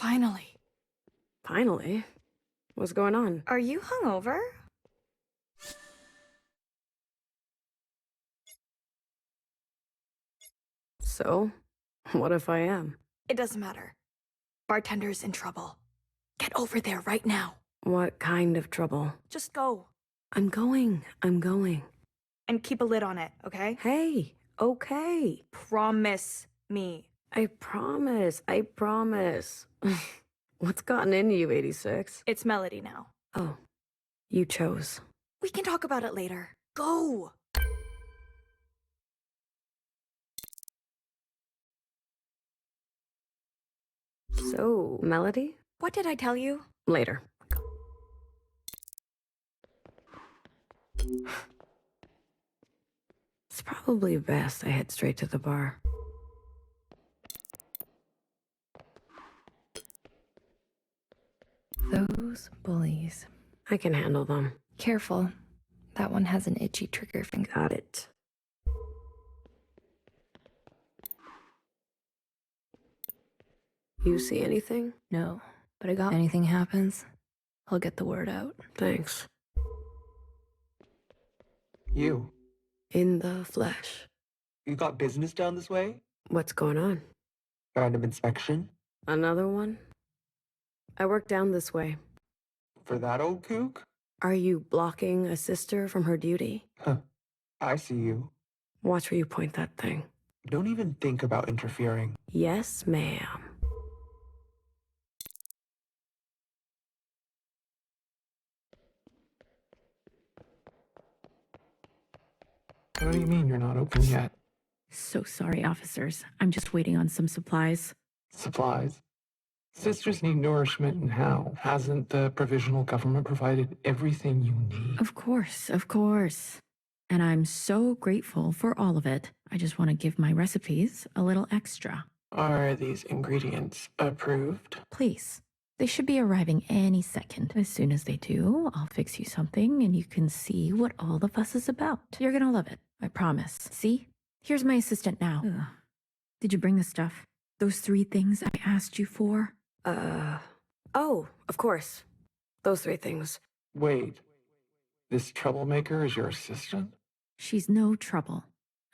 Finally. Finally? What's going on? Are you hungover? So, what if I am? It doesn't matter. Bartender's in trouble. Get over there right now. What kind of trouble? Just go. I'm going. And keep a lid on it, okay? Hey, okay. Promise me. I promise. What's gotten into you, 86? It's Melody now. Oh, you chose. We can talk about it later. Go! So, Melody? What did I tell you? Later. It's probably best I head straight to the bar. Those bullies. I can handle them. Careful. That one has an itchy trigger finger. Got it. You see anything? No, but I got anything happens, I'll get the word out. Thanks. You. In the flesh. You got business down this way? What's going on? Random inspection? Another one? I work down this way. For that old kook? Are you blocking a sister from her duty? Huh. I see you. Watch where you point that thing. Don't even think about interfering. Yes, ma'am. What do you mean you're not open yet? So sorry, officers. I'm just waiting on some supplies. Supplies? Sisters need nourishment, and how? Hasn't the provisional government provided everything you need? Of course. And I'm so grateful for all of it. I just want to give my recipes a little extra. Are these ingredients approved? Please. They should be arriving any second. As soon as they do, I'll fix you something and you can see what all the fuss is about. You're gonna love it, I promise. See? Here's my assistant now. Ugh. Did you bring the stuff? Those 3 things I asked you for? Oh, of course. Those 3 things. Wait. This troublemaker is your assistant? She's no trouble.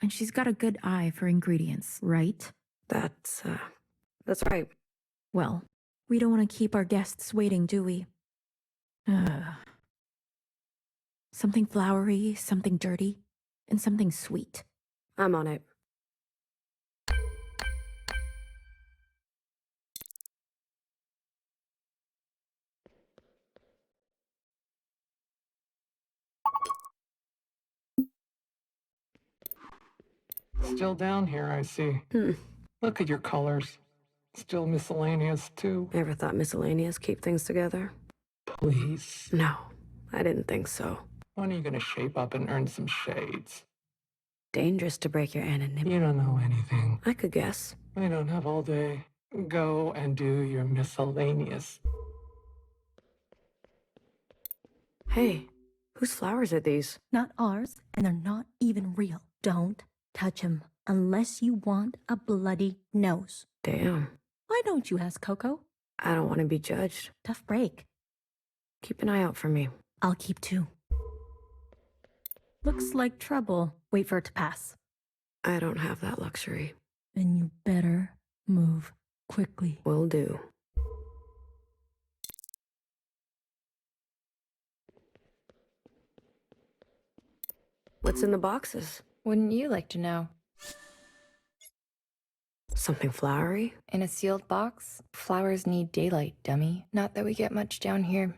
And she's got a good eye for ingredients, right? That's right. Well, we don't want to keep our guests waiting, do we? Something flowery, something dirty, and something sweet. I'm on it. Still down here, I see. Look at your colors. Still miscellaneous, too. Ever thought miscellaneous keep things together? Please. No, I didn't think so. When are you gonna shape up and earn some shades? Dangerous to break your anonymity. You don't know anything. I could guess. I don't have all day. Go and do your miscellaneous. Hey, whose flowers are these? Not ours, and they're not even real. Don't touch 'em unless you want a bloody nose. Damn. Why don't you ask Coco? I don't want to be judged. Tough break. Keep an eye out for me. I'll keep 2. Looks like trouble. Wait for it to pass. I don't have that luxury. Then you better move quickly. Will do. What's in the boxes? Wouldn't you like to know? Something flowery? In a sealed box, flowers need daylight, dummy. Not that we get much down here.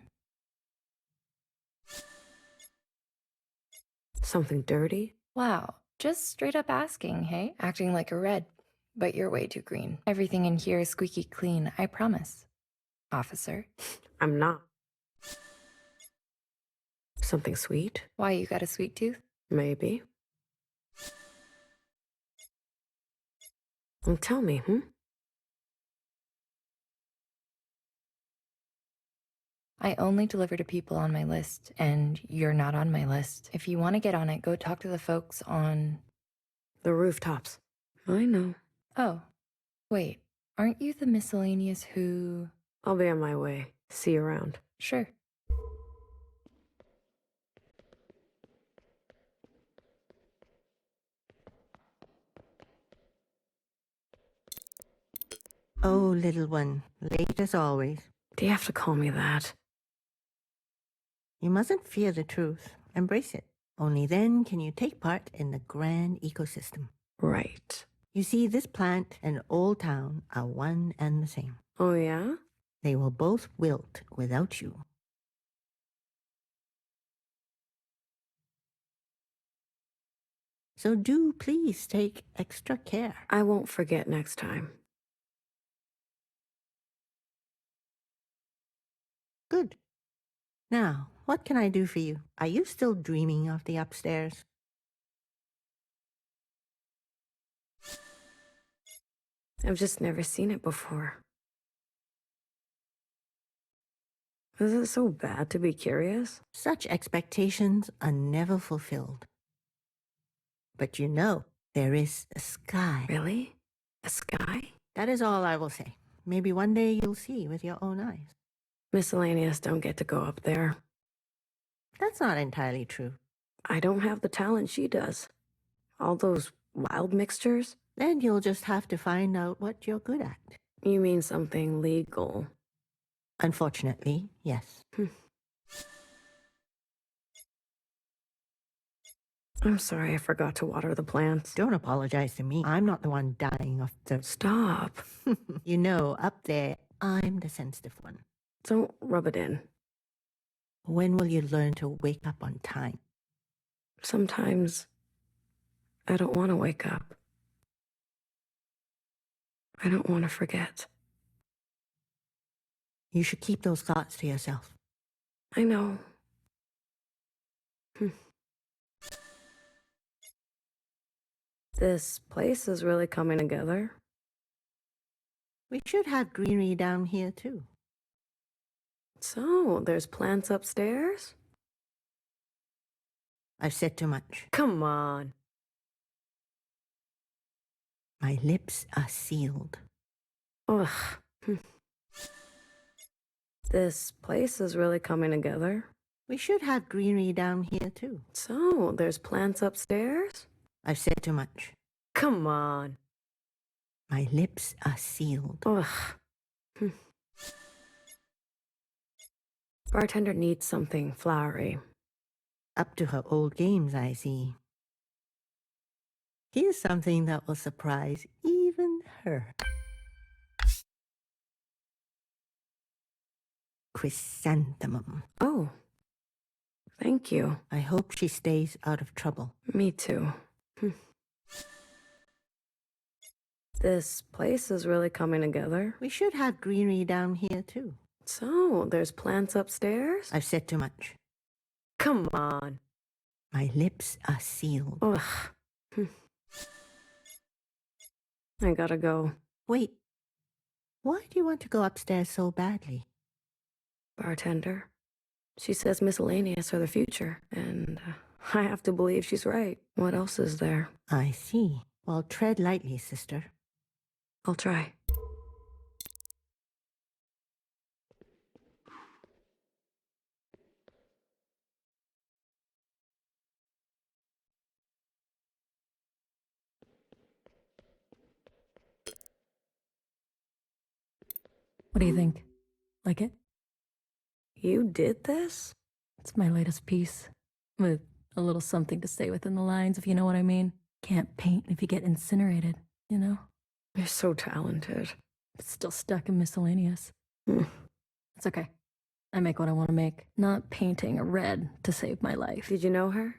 Something dirty? Wow, just straight up asking, hey? Acting like a red. But you're way too green. Everything in here is squeaky clean, I promise. Officer. I'm not. Something sweet? Why, you got a sweet tooth? Maybe. Well, tell me, I only deliver to people on my list, and you're not on my list. If you want to get on it, go talk to the folks on... The rooftops. I know. Oh, wait. Aren't you the miscellaneous who... I'll be on my way. See you around. Sure. Oh, little one, late as always. Do you have to call me that? You mustn't fear the truth. Embrace it. Only then can you take part in the grand ecosystem. Right. You see, this plant and Old Town are one and the same. Oh, yeah? They will both wilt without you. So do please take extra care. I won't forget next time. Good. Now, what can I do for you? Are you still dreaming of the upstairs? I've just never seen it before. Is it so bad to be curious? Such expectations are never fulfilled. But you know, there is a sky. Really? A sky? That is all I will say. Maybe one day you'll see with your own eyes. Miscellaneous don't get to go up there. That's not entirely true. I don't have the talent she does. All those wild mixtures? Then you'll just have to find out what you're good at. You mean something legal? Unfortunately, yes. I'm sorry I forgot to water the plants. Don't apologize to me. I'm not the one dying of thirst. Stop. You know, up there, I'm the sensitive one. Don't rub it in. When will you learn to wake up on time? Sometimes I don't want to wake up. I don't want to forget. You should keep those thoughts to yourself. I know. This place is really coming together. We should have greenery down here, too. So, there's plants upstairs? I've said too much. Come on. My lips are sealed. Ugh. This place is really coming together. We should have greenery down here, too. So, there's plants upstairs? I've said too much. Come on. My lips are sealed. Ugh. Bartender needs something flowery. Up to her old games, I see. Here's something that will surprise even her. Chrysanthemum. Oh. Thank you. I hope she stays out of trouble. Me too. This place is really coming together. We should have greenery down here, too. So, there's plants upstairs? I've said too much. Come on. My lips are sealed. Ugh. I gotta go. Wait. Why do you want to go upstairs so badly? Bartender. She says miscellaneous are the future, and I have to believe she's right. What else is there? I see. Well, tread lightly, sister. I'll try. What do you think? Like it? You did this? It's my latest piece. With a little something to say within the lines, if you know what I mean. Can't paint if you get incinerated, you know? You're so talented. It's still stuck in miscellaneous. Hmm. It's okay. I make what I want to make. Not painting a red to save my life. Did you know her?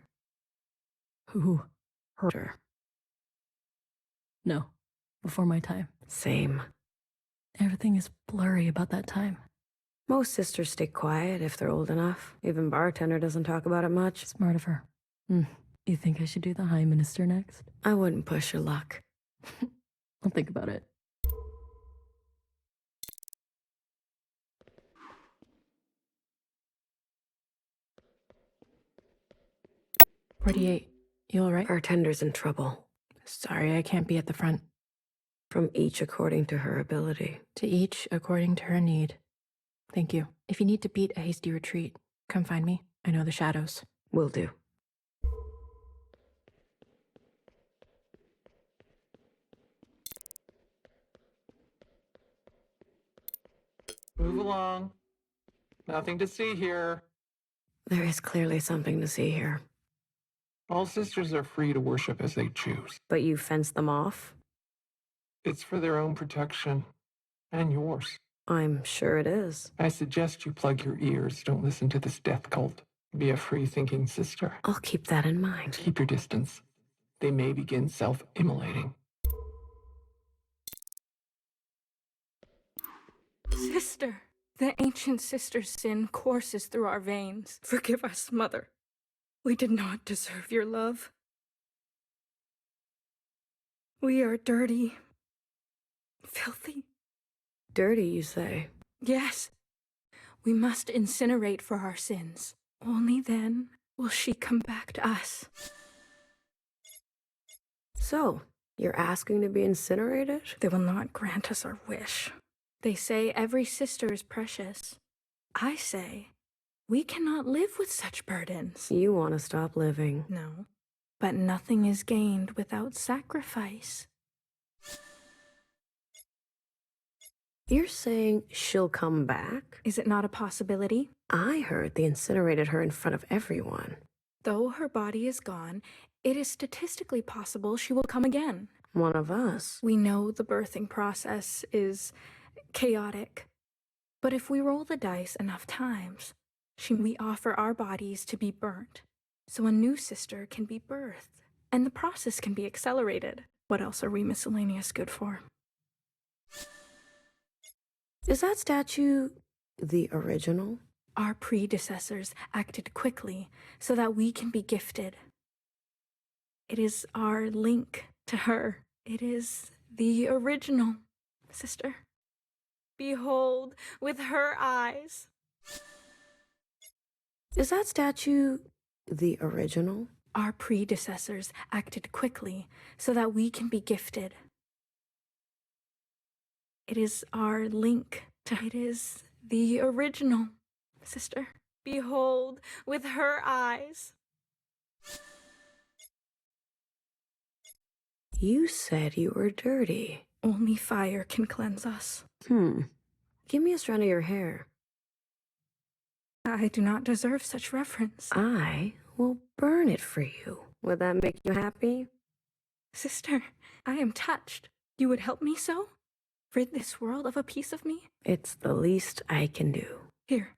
Who? Her. No. Before my time. Same. Everything is blurry about that time. Most sisters stay quiet if they're old enough. Even Bartender doesn't talk about it much. Smart of her. You think I should do the High Minister next? I wouldn't push your luck. I'll think about it. "48. You all right?" Bartender's in trouble. "Sorry, I can't be at the front." From each according to her ability. "To each according to her need." Thank you. If you need to beat a hasty retreat, come find me. I know the shadows. Will do. Move along. Nothing to see here. There is clearly something to see here. All sisters are free to worship as they choose. But you fence them off? It's for their own protection. And yours. I'm sure it is. I suggest you plug your ears. Don't listen to this death cult. Be a free-thinking sister. I'll keep that in mind. Keep your distance. They may begin self-immolating. Sister, the ancient sister's sin courses through our veins. Forgive us, Mother. We did not deserve your love. We are dirty, filthy. Dirty, you say? Yes, we must incinerate for our sins. Only then will she come back to us. So, you're asking to be incinerated? They will not grant us our wish. They say every sister is precious. I say we cannot live with such burdens. You want to stop living. No, but nothing is gained without sacrifice. You're saying she'll come back? Is it not a possibility? I heard they incinerated her in front of everyone. Though her body is gone, it is statistically possible she will come again. One of us. We know the birthing process is chaotic, but if we roll the dice enough times, we offer our bodies to be burnt, so a new sister can be birthed, and the process can be accelerated. What else are we miscellaneous good for? Is that statue the original? Our predecessors acted quickly so that we can be gifted. It is our link to her. It is the original, sister. Behold, with her eyes. Is that statue the original? Our predecessors acted quickly so that we can be gifted. It is our link to it is the original, sister. Behold, with her eyes. You said you were dirty. Only fire can cleanse us. Give me a strand of your hair. I do not deserve such reverence. I will burn it for you. Would that make you happy? Sister, I am touched. You would help me so? Rid this world of a piece of me? It's the least I can do. Here.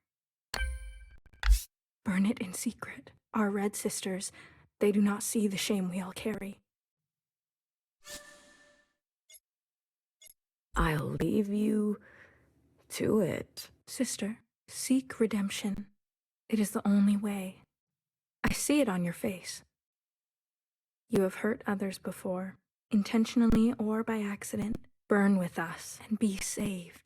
Burn it in secret. Our red sisters, they do not see the shame we all carry. I'll leave you to it. Sister, seek redemption. It is the only way. I see it on your face. You have hurt others before, intentionally or by accident. Burn with us and be saved.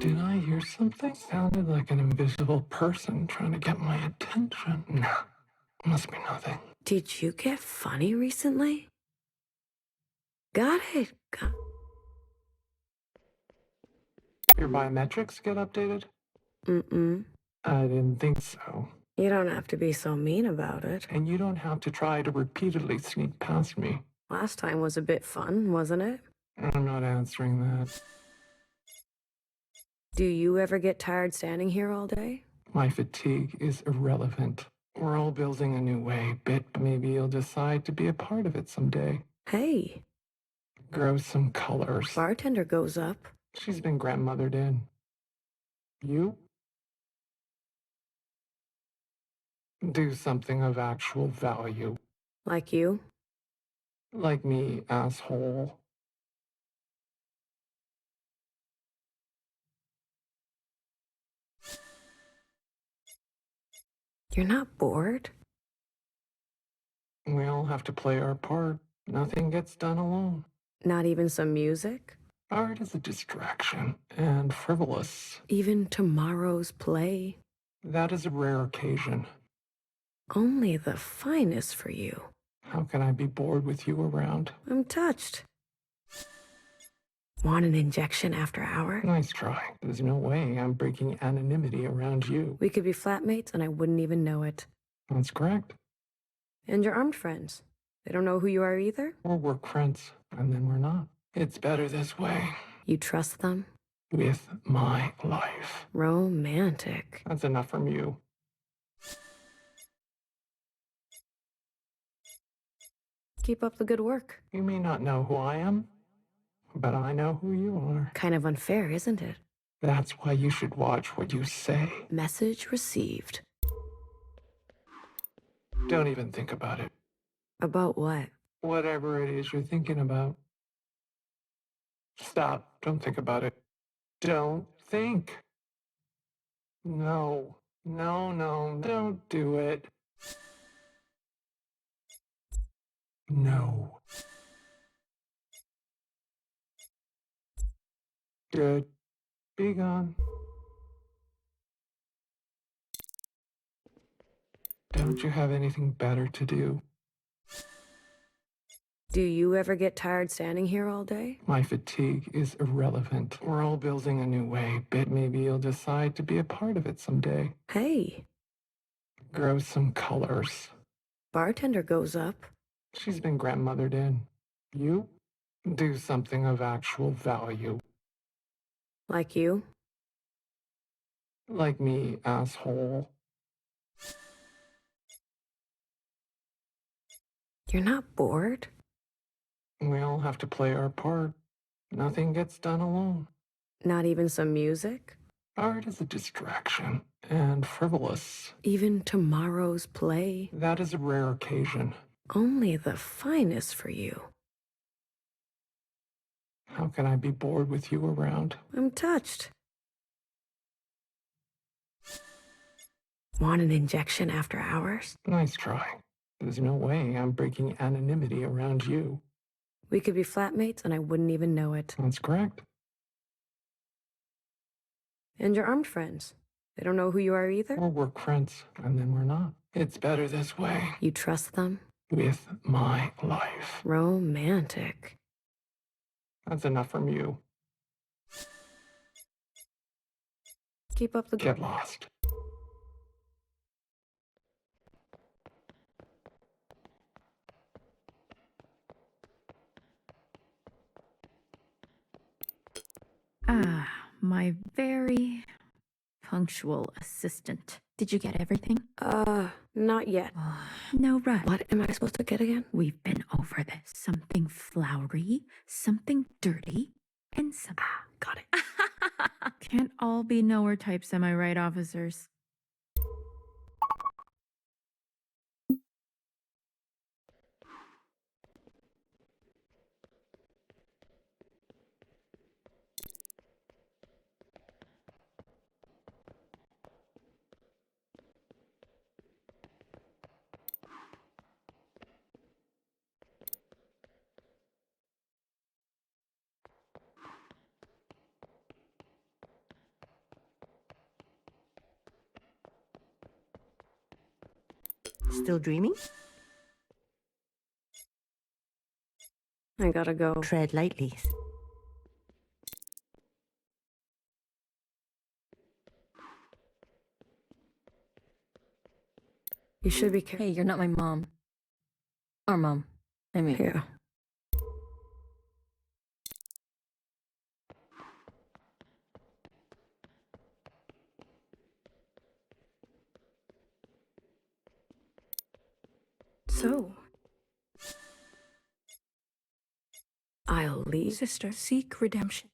Did I hear something? Sounded like an invisible person trying to get my attention. No, must be nothing. Did you get funny recently? Got it. Your biometrics get updated? Mm-mm. I didn't think so. You don't have to be so mean about it. And you don't have to try to repeatedly sneak past me. Last time was a bit fun, wasn't it? I'm not answering that. Do you ever get tired standing here all day? My fatigue is irrelevant. We're all building a new way, but maybe you'll decide to be a part of it someday. Hey, Grow some colors. bartender goes up. She's been grandmothered in. You? Do something of actual value. Like you? Like me, asshole. You're not bored? We all have to play our part. Nothing gets done alone. Not even some music? Art is a distraction and frivolous. Even tomorrow's play? That is a rare occasion. Only the finest for you. How can I be bored with you around? I'm touched. Want an injection after hours? Nice try. There's no way I'm breaking anonymity around you. We could be flatmates and I wouldn't even know it. That's correct. And your armed friends. They don't know who you are either? We're work friends, and then we're not. It's better this way. You trust them? With my life. Romantic. That's enough from you. Keep up the good work. You may not know who I am, but I know who you are. Kind of unfair, isn't it? That's why you should watch what you say. Message received. Don't even think about it. About what? Whatever it is you're thinking about. Stop. Don't think about it. Don't think. No. No, don't do it. No. Good. Be gone. Don't you have anything better to do? Do you ever get tired standing here all day? My fatigue is irrelevant. We're all building a new way, but maybe you'll decide to be a part of it someday. Hey, Grow some colors. bartender goes up. She's been grandmothered in. You? Do something of actual value. Like you? Like me, asshole. You're not bored? We all have to play our part. Nothing gets done alone. Not even some music? Art is a distraction and frivolous. Even tomorrow's play? That is a rare occasion. Only the finest for you. How can I be bored with you around? I'm touched. Want an injection after hours? Nice try. There's no way I'm breaking anonymity around you. We could be flatmates and I wouldn't even know it. That's correct. And your armed friends. They don't know who you are either? We're work friends, and then we're not. It's better this way. You trust them? With my life. Romantic. That's enough from you. Keep up the Get lost. Ah, my very punctual assistant. Did you get everything? Not yet. No rush. What am I supposed to get again? We've been over this. Something flowery, something dirty, and some. Got it. Can't all be knower types, am I right, officers? Still dreaming? I gotta go. Tread lightly. You should be careful. Hey, you're not my mom. Our mom. I mean. Yeah. So, I'll leave. sister, seek redemption.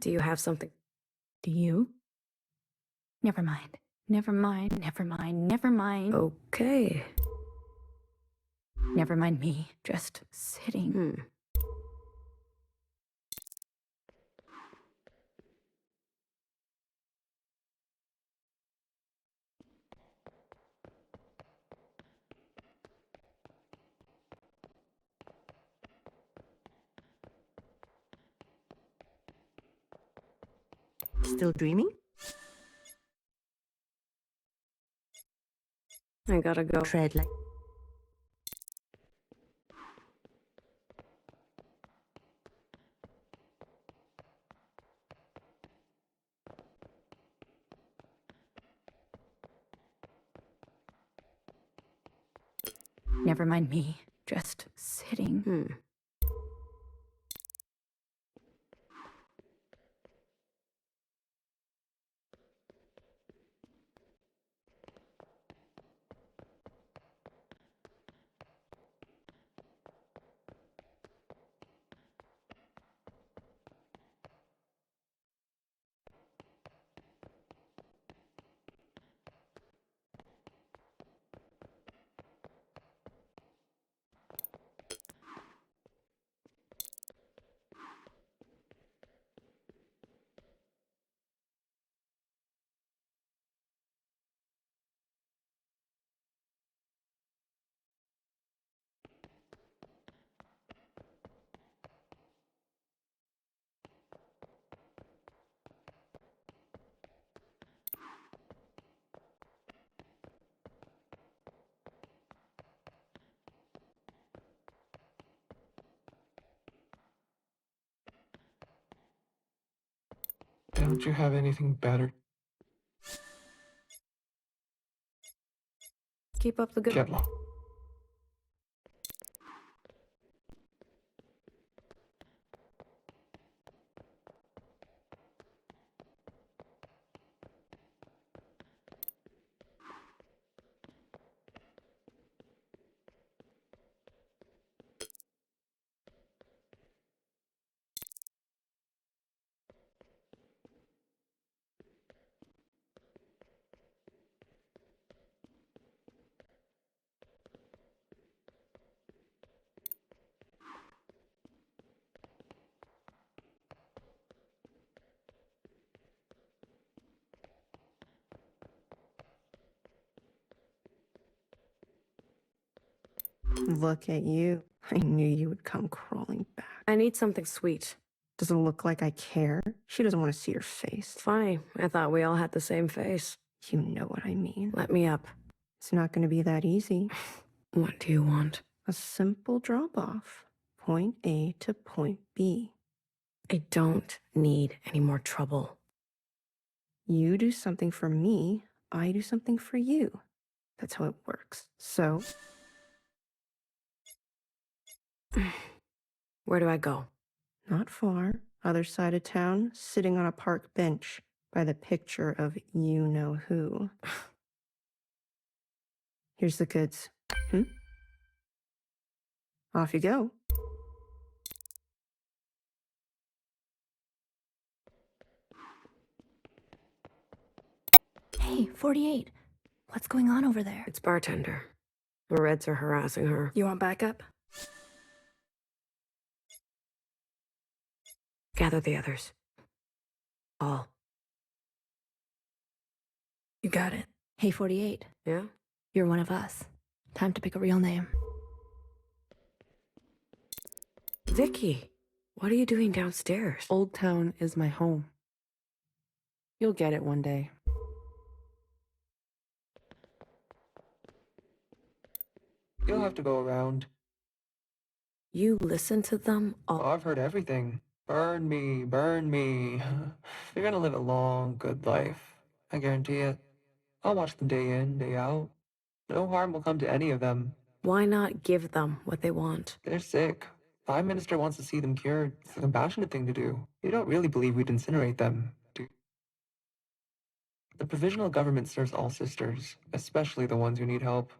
Do you have something? Do you? Never mind. Never mind. Never mind. Never mind. Okay. Never mind me. Just sitting. Still dreaming? I gotta go. Tread like. Never mind me. Just sitting. Don't you have anything better? Keep up the good. Kciapg. Look at you. I knew you would come crawling back. I need something sweet. Does it look like I care? She doesn't want to see your face. Funny. I thought we all had the same face. You know what I mean. Let me up. It's not going to be that easy. What do you want? A simple drop-off. Point A to point B. I don't need any more trouble. You do something for me, I do something for you. That's how it works. So, Where do I go? not far, other side of town, sitting on a park bench by the picture of you-know-who. Here's the goods. Off you go. Hey, 48. What's going on over there? It's bartender. The Reds are harassing her. You want backup? Gather the others. All. You got it. Hey, 48. Yeah? You're one of us. Time to pick a real name. Vicky, what are you doing downstairs? Old Town is my home. You'll get it one day. You'll have to go around. You listen to them all. Oh, I've heard everything. Burn me, burn me. You're gonna live a long, good life. I guarantee it. I'll watch them day in, day out. No harm will come to any of them. Why not give them what they want? They're sick. Prime Minister wants to see them cured. It's a compassionate thing to do. You don't really believe we'd incinerate them, do you? The provisional government serves all sisters, especially the ones who need help.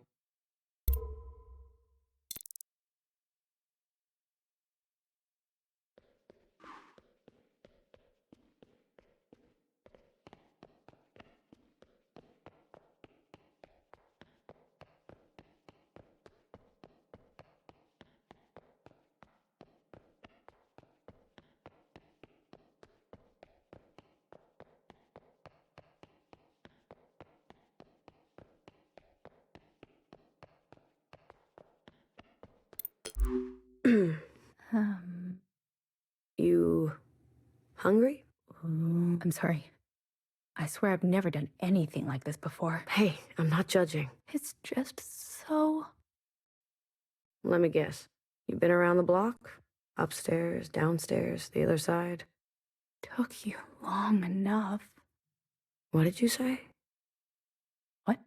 You hungry? I'm sorry. I swear I've never done anything like this before. Hey, I'm not judging. It's just so... Let me guess. You've been around the block? Upstairs, downstairs, the other side? Took you long enough. What did you say? What?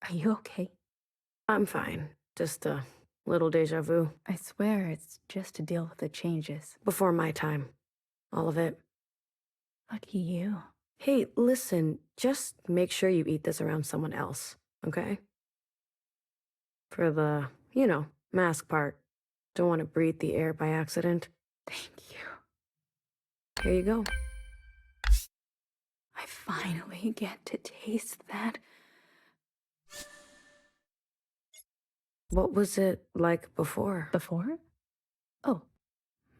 Are you okay? I'm fine. Just a little deja vu. I swear it's just to deal with the changes. Before my time. All of it. Lucky you. Hey, listen, just make sure you eat this around someone else, okay? For the, mask part. Don't want to breathe the air by accident. Thank you. Here you go. I finally get to taste that. What was it like before? Before? Oh.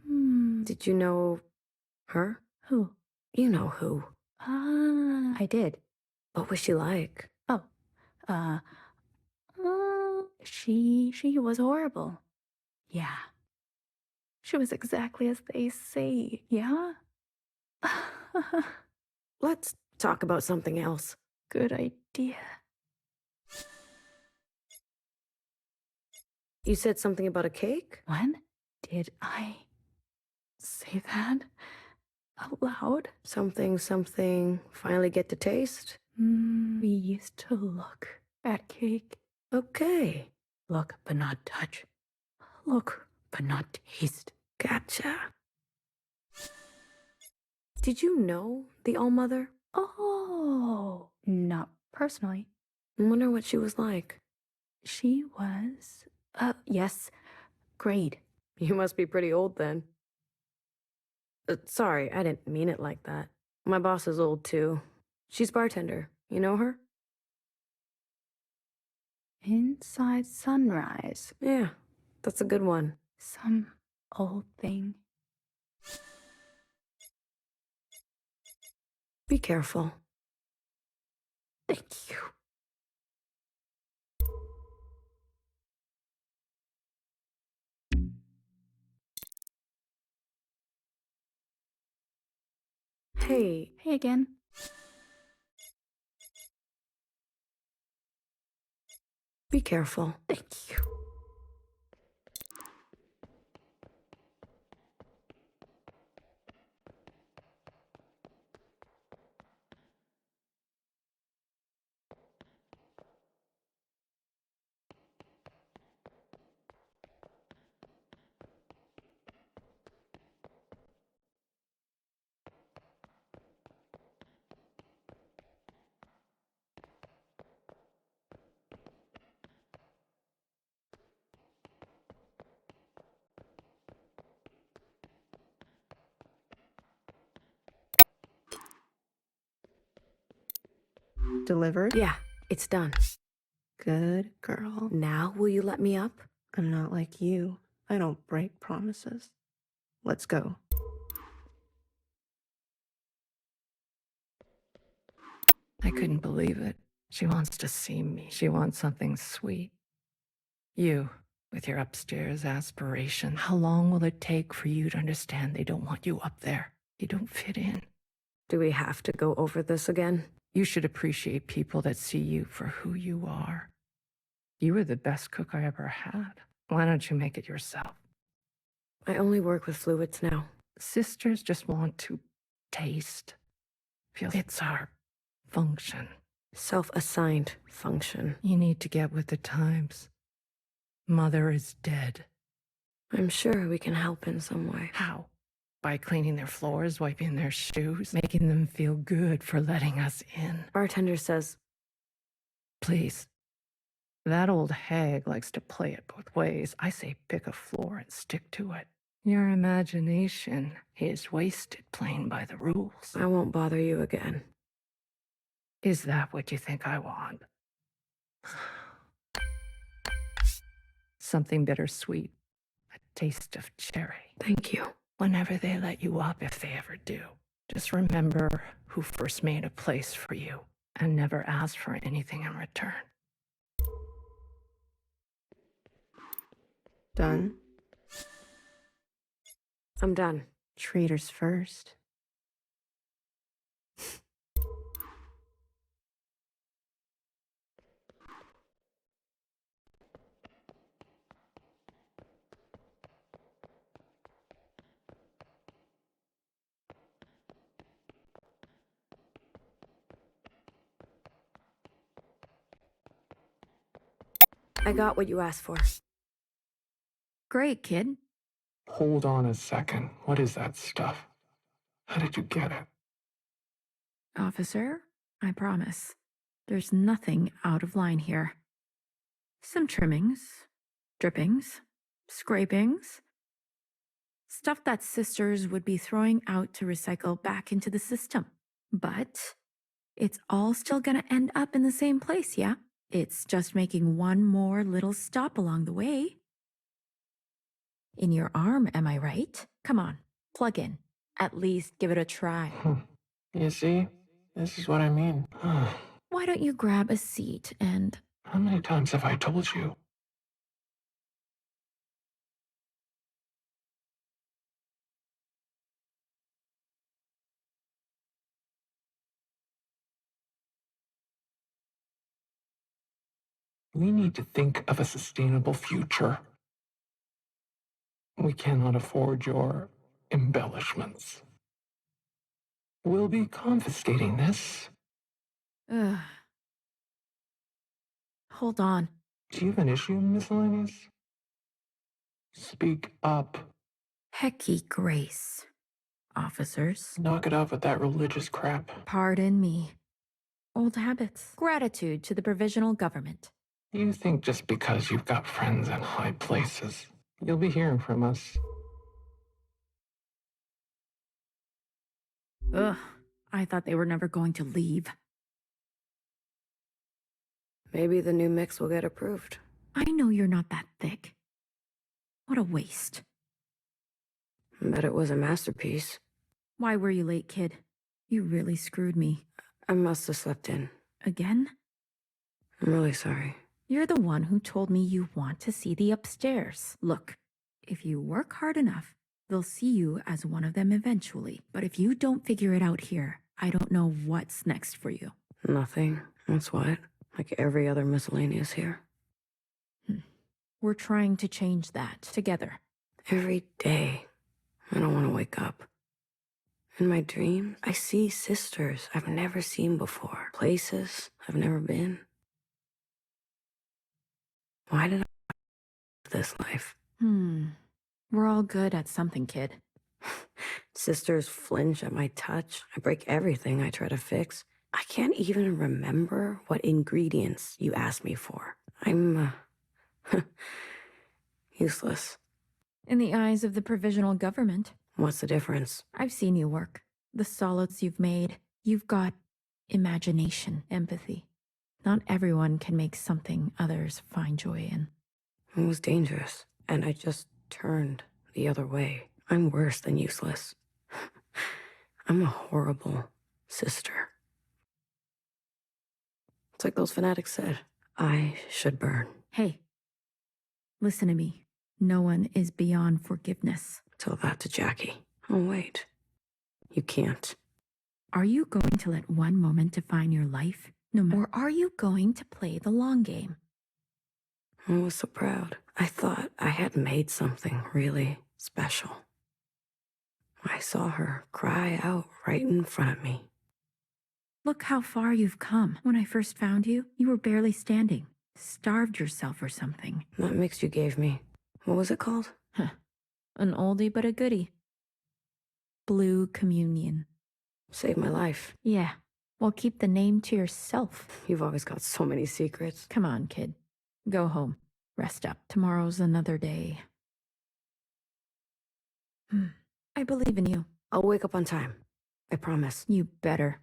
Did you know her? Who? You know who. I did. What was she like? Oh. She was horrible. Yeah. She was exactly as they say, yeah? Let's talk about something else. Good idea. You said something about a cake? When did I say that out loud? Something, finally get to taste? We used to look at cake. Okay. Look, but not touch. Look, but not taste. Gotcha. Did you know the All-Mother? Oh, not personally. I wonder what she was like. She was, yes, grade. You must be pretty old then. Sorry, I didn't mean it like that. My boss is old too. She's bartender. You know her? Inside Sunrise. Yeah, that's a good one. Some old thing. Be careful. Thank you. Hey. Hey again. Be careful. Thank you. Delivered? Yeah, it's done. Good girl. Now will you let me up? I'm not like you. I don't break promises. Let's go. I couldn't believe it. She wants to see me. She wants something sweet. You, with your upstairs aspiration. How long will it take for you to understand they don't want you up there? You don't fit in. Do we have to go over this again? You should appreciate people that see you for who you are. You were the best cook I ever had. Why don't you make it yourself? I only work with fluids now. Sisters just want to taste. Feel it's our function. Self-assigned function. You need to get with the times. Mother is dead. I'm sure we can help in some way. How? By cleaning their floors, wiping their shoes, making them feel good for letting us in. Bartender says, Please. That old hag likes to play it both ways. I say pick a floor and stick to it. Your imagination is wasted playing by the rules. I won't bother you again. Is that what you think I want? Something bittersweet. A taste of cherry. Thank you. Whenever they let you up, if they ever do, just remember who first made a place for you and never ask for anything in return. Done? I'm done. Traitors first. I got what you asked for. Great, kid. Hold on a second. What is that stuff? How did you get it? Officer, I promise. There's nothing out of line here. Some trimmings, drippings, scrapings. Stuff that sisters would be throwing out to recycle back into the system. But it's all still gonna end up in the same place, yeah? It's just making one more little stop along the way. In your arm, am I right? Come on, plug in. At least give it a try. You see? This is what I mean. Why don't you grab a seat and... How many times have I told you? We need to think of a sustainable future. We cannot afford your embellishments. We'll be confiscating this. Ugh. Hold on. Do you have an issue, Miscellaneous? Speak up. Hecky grace. Officers. Knock it off with that religious crap. Pardon me. Old habits. Gratitude to the provisional government. You think just because you've got friends in high places, you'll be hearing from us. Ugh. I thought they were never going to leave. Maybe the new mix will get approved. I know you're not that thick. What a waste. Bet it was a masterpiece. Why were you late, kid? You really screwed me. I must have slept in. Again? I'm really sorry. You're the one who told me you want to see the upstairs. Look, if you work hard enough, they'll see you as one of them eventually. But if you don't figure it out here, I don't know what's next for you. Nothing. That's what. Like every other miscellaneous here. We're trying to change that together. Every day, I don't want to wake up. In my dreams, I see sisters I've never seen before. Places I've never been. Why did I live this life? We're all good at something, kid. Sisters flinch at my touch. I break everything I try to fix. I can't even remember what ingredients you asked me for. I'm, useless. In the eyes of the provisional government, What's the difference? I've seen you work. The solids you've made. You've got imagination, empathy. Not everyone can make something others find joy in. It was dangerous, and I just turned the other way. I'm worse than useless. I'm a horrible sister. It's like those fanatics said. I should burn. Hey, listen to me. No one is beyond forgiveness. Tell that to Jackie. Oh, wait. You can't. Are you going to let one moment define your life? No matter, or are you going to play the long game? I was so proud. I thought I had made something really special. I saw her cry out right in front of me. Look how far you've come. When I first found you, you were barely standing. Starved yourself or something. That mix you gave me, what was it called? An oldie but a goodie. Blue Communion. Saved my life. Yeah, well, keep the name to yourself. You've always got so many secrets. Come on, kid. Go home. Rest up. Tomorrow's another day. I believe in you. I'll wake up on time. I promise. You better.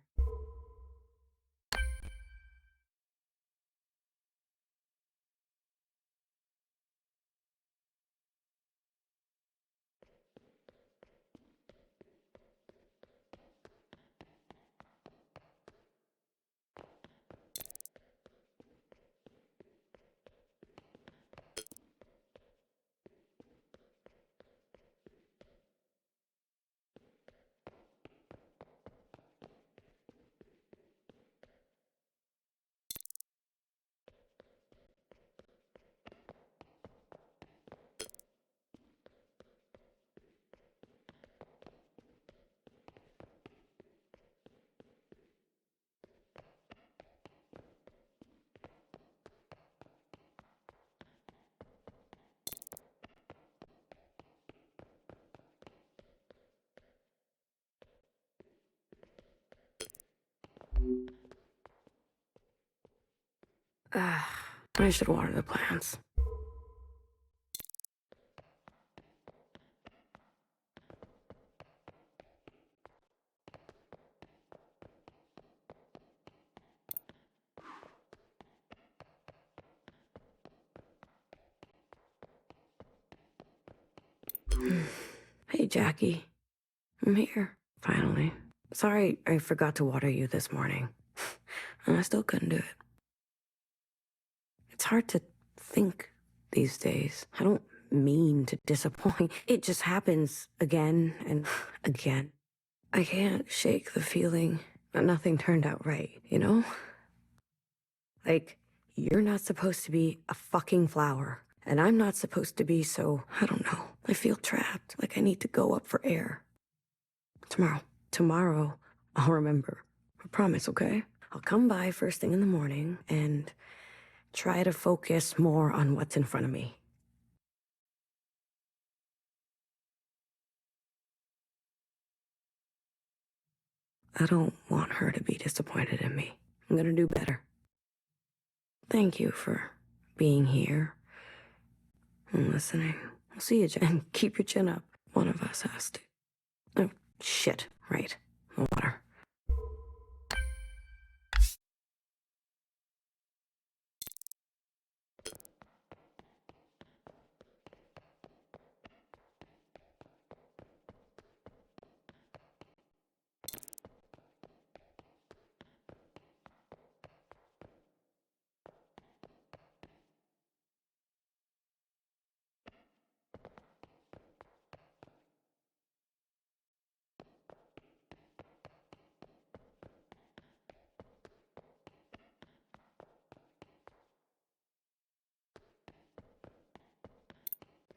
I should water the plants. Hey, Jackie. I'm here, finally. Sorry I forgot to water you this morning. And I still couldn't do it. It's hard to think these days. I don't mean to disappoint. It just happens again and again. I can't shake the feeling that nothing turned out right, you know? Like, you're not supposed to be a fucking flower. And I'm not supposed to be, so, I don't know. I feel trapped, like I need to go up for air. Tomorrow, I'll remember. I promise, okay? I'll come by first thing in the morning and try to focus more on what's in front of me. I don't want her to be disappointed in me. I'm gonna do better. Thank you for being here and listening. I'll see you, Jen. Keep your chin up. One of us has to. Oh, shit. Right. The water.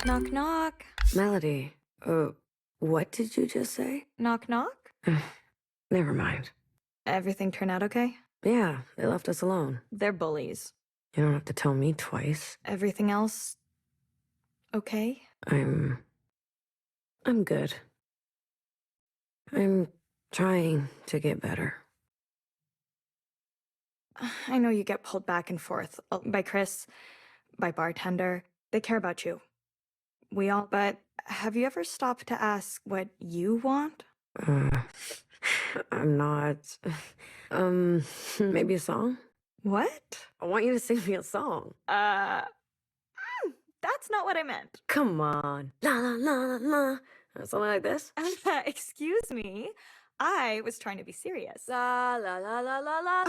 Knock, knock. Melody, what did you just say? Knock, knock. Never mind. Everything turn out okay? Yeah, they left us alone. They're bullies. You don't have to tell me twice. Everything else okay? I'm good. I'm trying to get better. I know you get pulled back and forth by Chris, by bartender. They care about you. We all, but have you ever stopped to ask what you want? I'm not. Maybe a song? What? I want you to sing me a song. That's not what I meant. Come on. La la la la la. Something like this? Excuse me. I was trying to be serious. La la la la la la.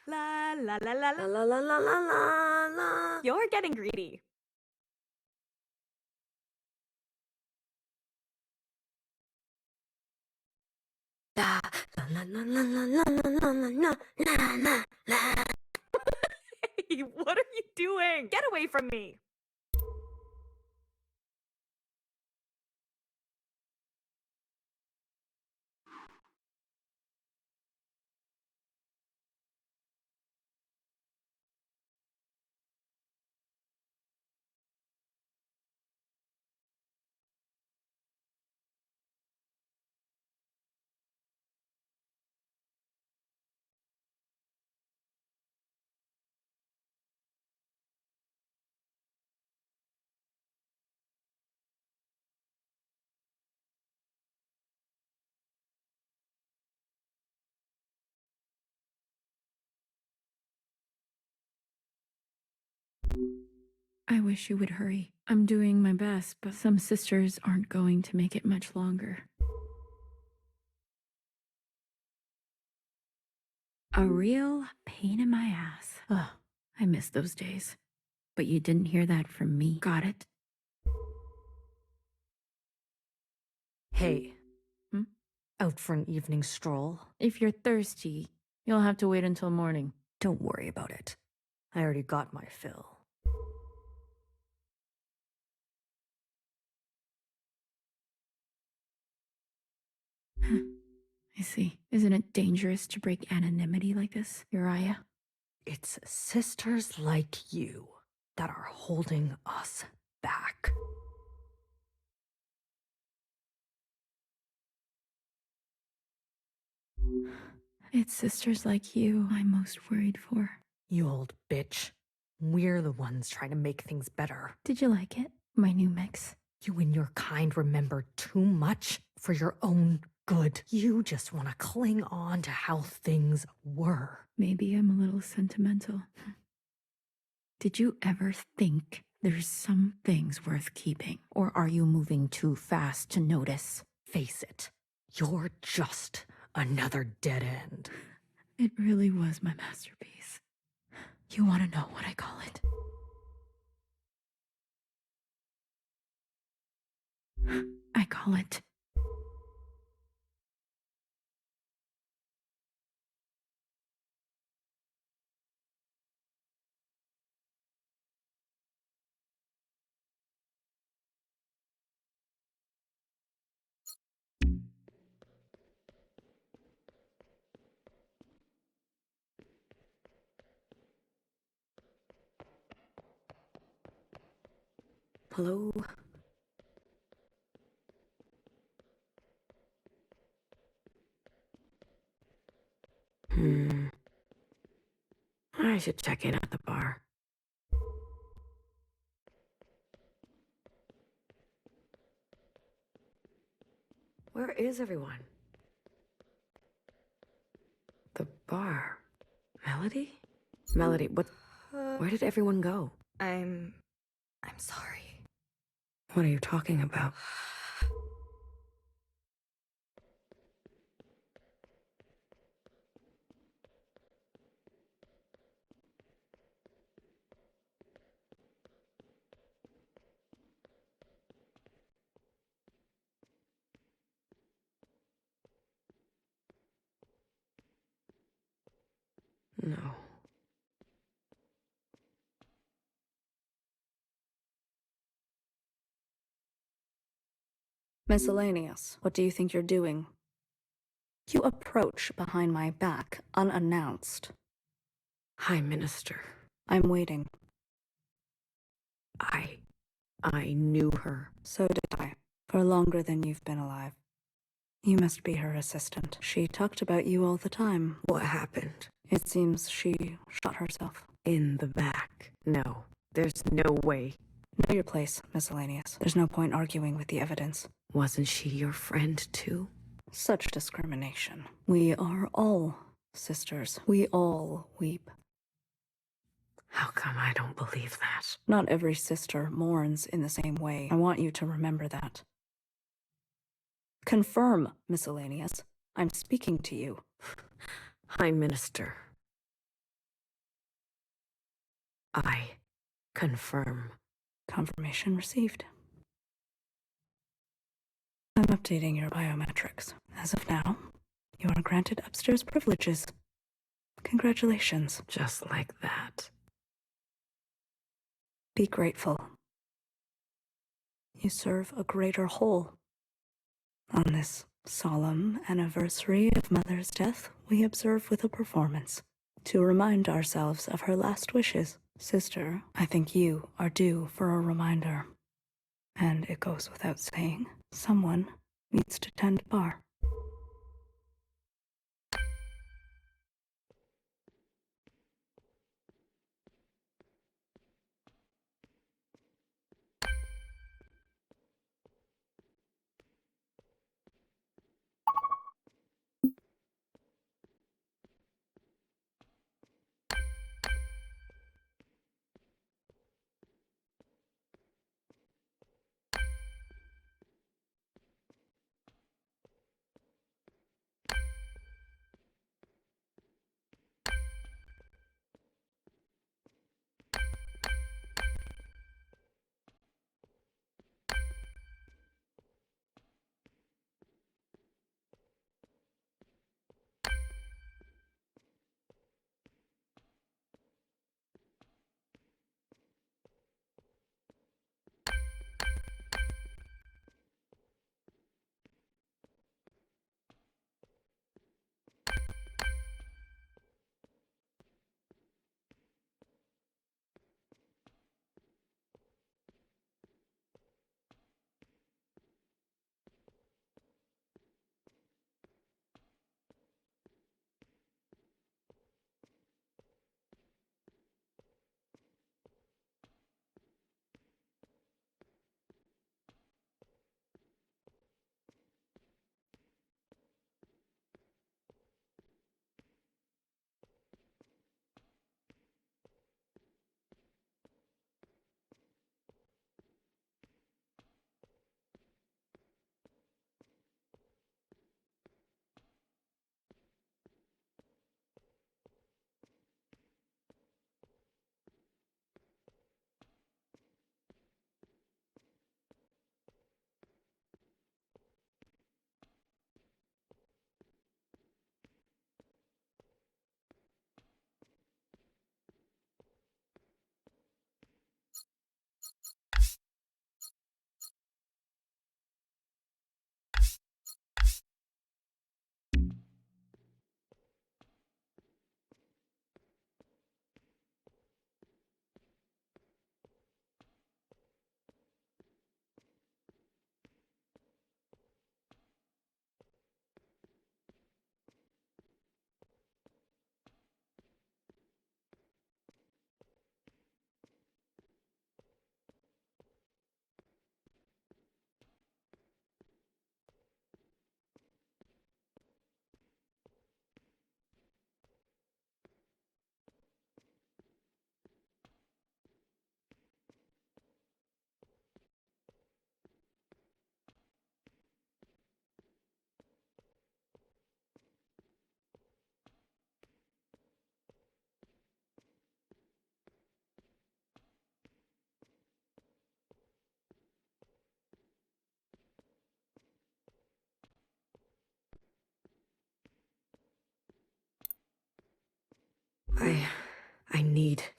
La la la la La la. la la la la la la. You're getting greedy. La la la la la la la la la la la la. Hey, what are you doing? Get away from me. I wish you would hurry. I'm doing my best, but some sisters aren't going to make it much longer. A real pain in my ass. Ugh, I miss those days. But you didn't hear that from me. Got it? Hey. Hmm? Out for an evening stroll? If you're thirsty, you'll have to wait until morning. Don't worry about it. I already got my fill. I see. Isn't it dangerous to break anonymity like this, Uriah? It's sisters like you that are holding us back. It's sisters like you I'm most worried for. You old bitch. We're the ones trying to make things better. Did you like it? My new mix? You and your kind remember too much for your own good. You just want to cling on to how things were. Maybe I'm a little sentimental. Did you ever think there's some things worth keeping? Or are you moving too fast to notice? Face it, you're just another dead end. It really was my masterpiece. You want to know what I call it? I call it... Hello? I should check in at the bar. Where is everyone? The bar. Melody? Melody, what? Where did everyone go? I'm sorry. What are you talking about? No. Miscellaneous, what do you think you're doing? You approach behind my back, unannounced. Hi, Minister. I'm waiting. I knew her. So did I, for longer than you've been alive. You must be her assistant. She talked about you all the time. What happened? It seems she shot herself. In the back. No, there's no way. Know your place, Miscellaneous. There's no point arguing with the evidence. Wasn't she your friend, too? Such discrimination. We are all sisters. We all weep. How come I don't believe that? Not every sister mourns in the same way. I want you to remember that. Confirm, Miscellaneous. I'm speaking to you. Hi, Minister. I confirm. Confirmation received. I'm updating your biometrics. As of now, you are granted upstairs privileges. Congratulations. Just like that. Be grateful. You serve a greater whole. On this solemn anniversary of Mother's death, we observe with a performance to remind ourselves of her last wishes. Sister, I think you are due for a reminder. And it goes without saying, someone needs to tend bar.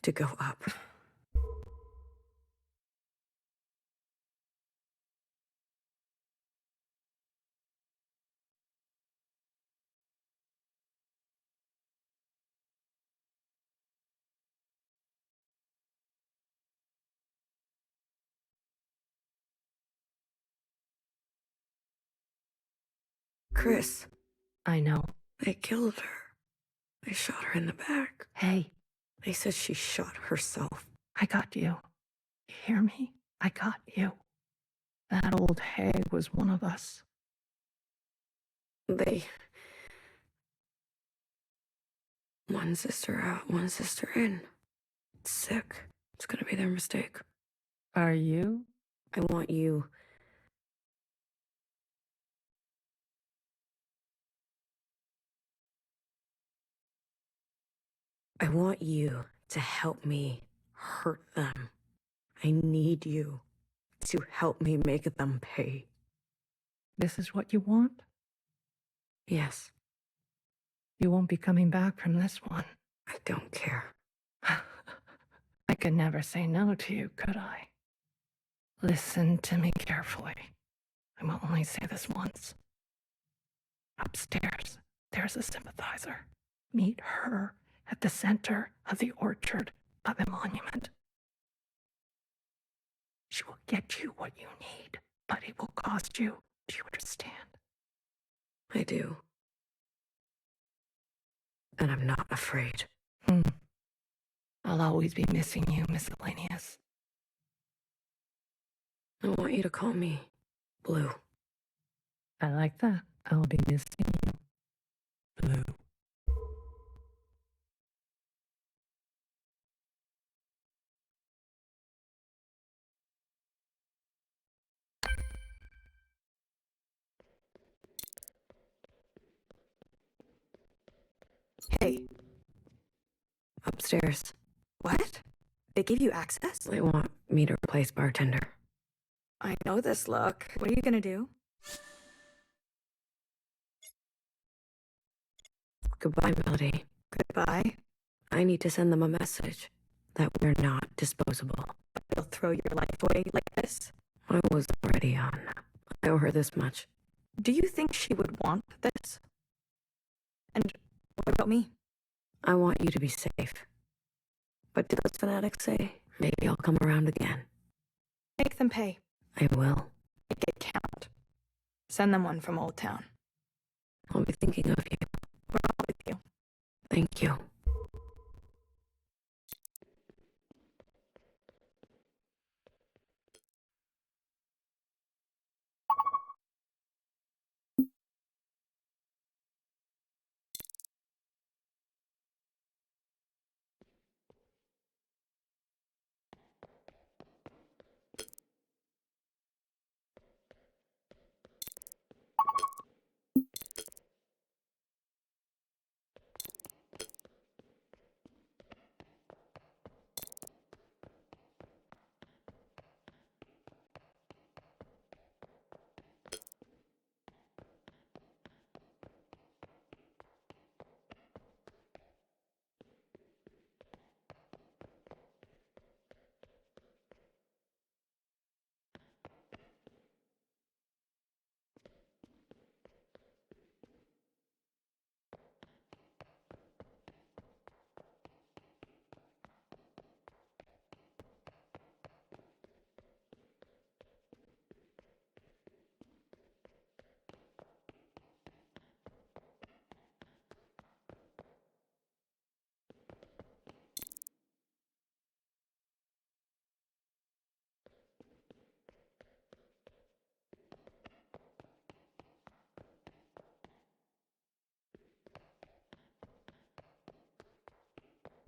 to go up. Chris, I know. they killed her. They shot her in the back. Hey, They said she shot herself. I got you. You hear me? I got you. That old hag was one of us. One sister out, one sister in. It's sick. It's gonna be their mistake. Are you? I want you. I want you to help me hurt them. I need you to help me make them pay. This is what you want? Yes, You won't be coming back from this one. I don't care. I could never say no to you, could I? Listen to me carefully. I will only say this once. Upstairs, there's a sympathizer. Meet her at the center of the orchard by the monument. She will get you what you need, but it will cost you. Do you understand? I do. And I'm not afraid. I'll always be missing you, Miscellaneous. I want you to call me Blue. I like that. I'll be missing you, Blue. Hey, Upstairs. what? They gave you access? They want me to replace bartender. I know this look. What are you gonna do? Goodbye, Melody. Goodbye. I need to send them a message that we're not disposable. You'll throw your life away like this? I was already on. I owe her this much. Do you think she would want this? And what about me? I want you to be safe. But do those fanatics say, maybe I'll come around again? Make them pay. I will. Make it count. Send them one from Old Town. I'll be thinking of you. We're all with you. Thank you.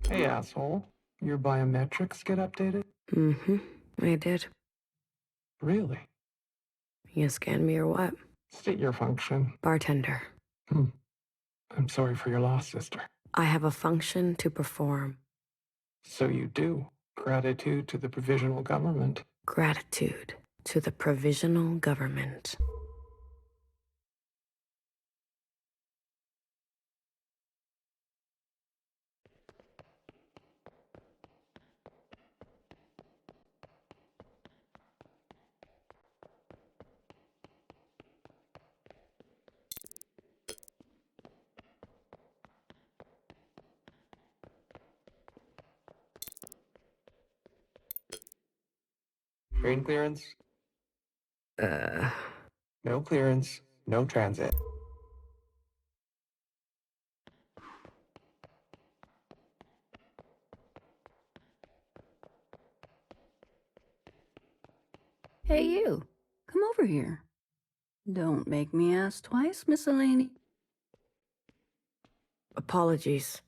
Hey, asshole. Your biometrics get updated? Mm-hmm. I did. Really? You scanned me or what? State your function. Bartender. I'm sorry for your loss, sister. I have a function to perform. So you do. Gratitude to the provisional government. Gratitude to the provisional government. Train clearance? No clearance, no transit. Hey, you. Come over here. Don't make me ask twice, Miscellany. Apologies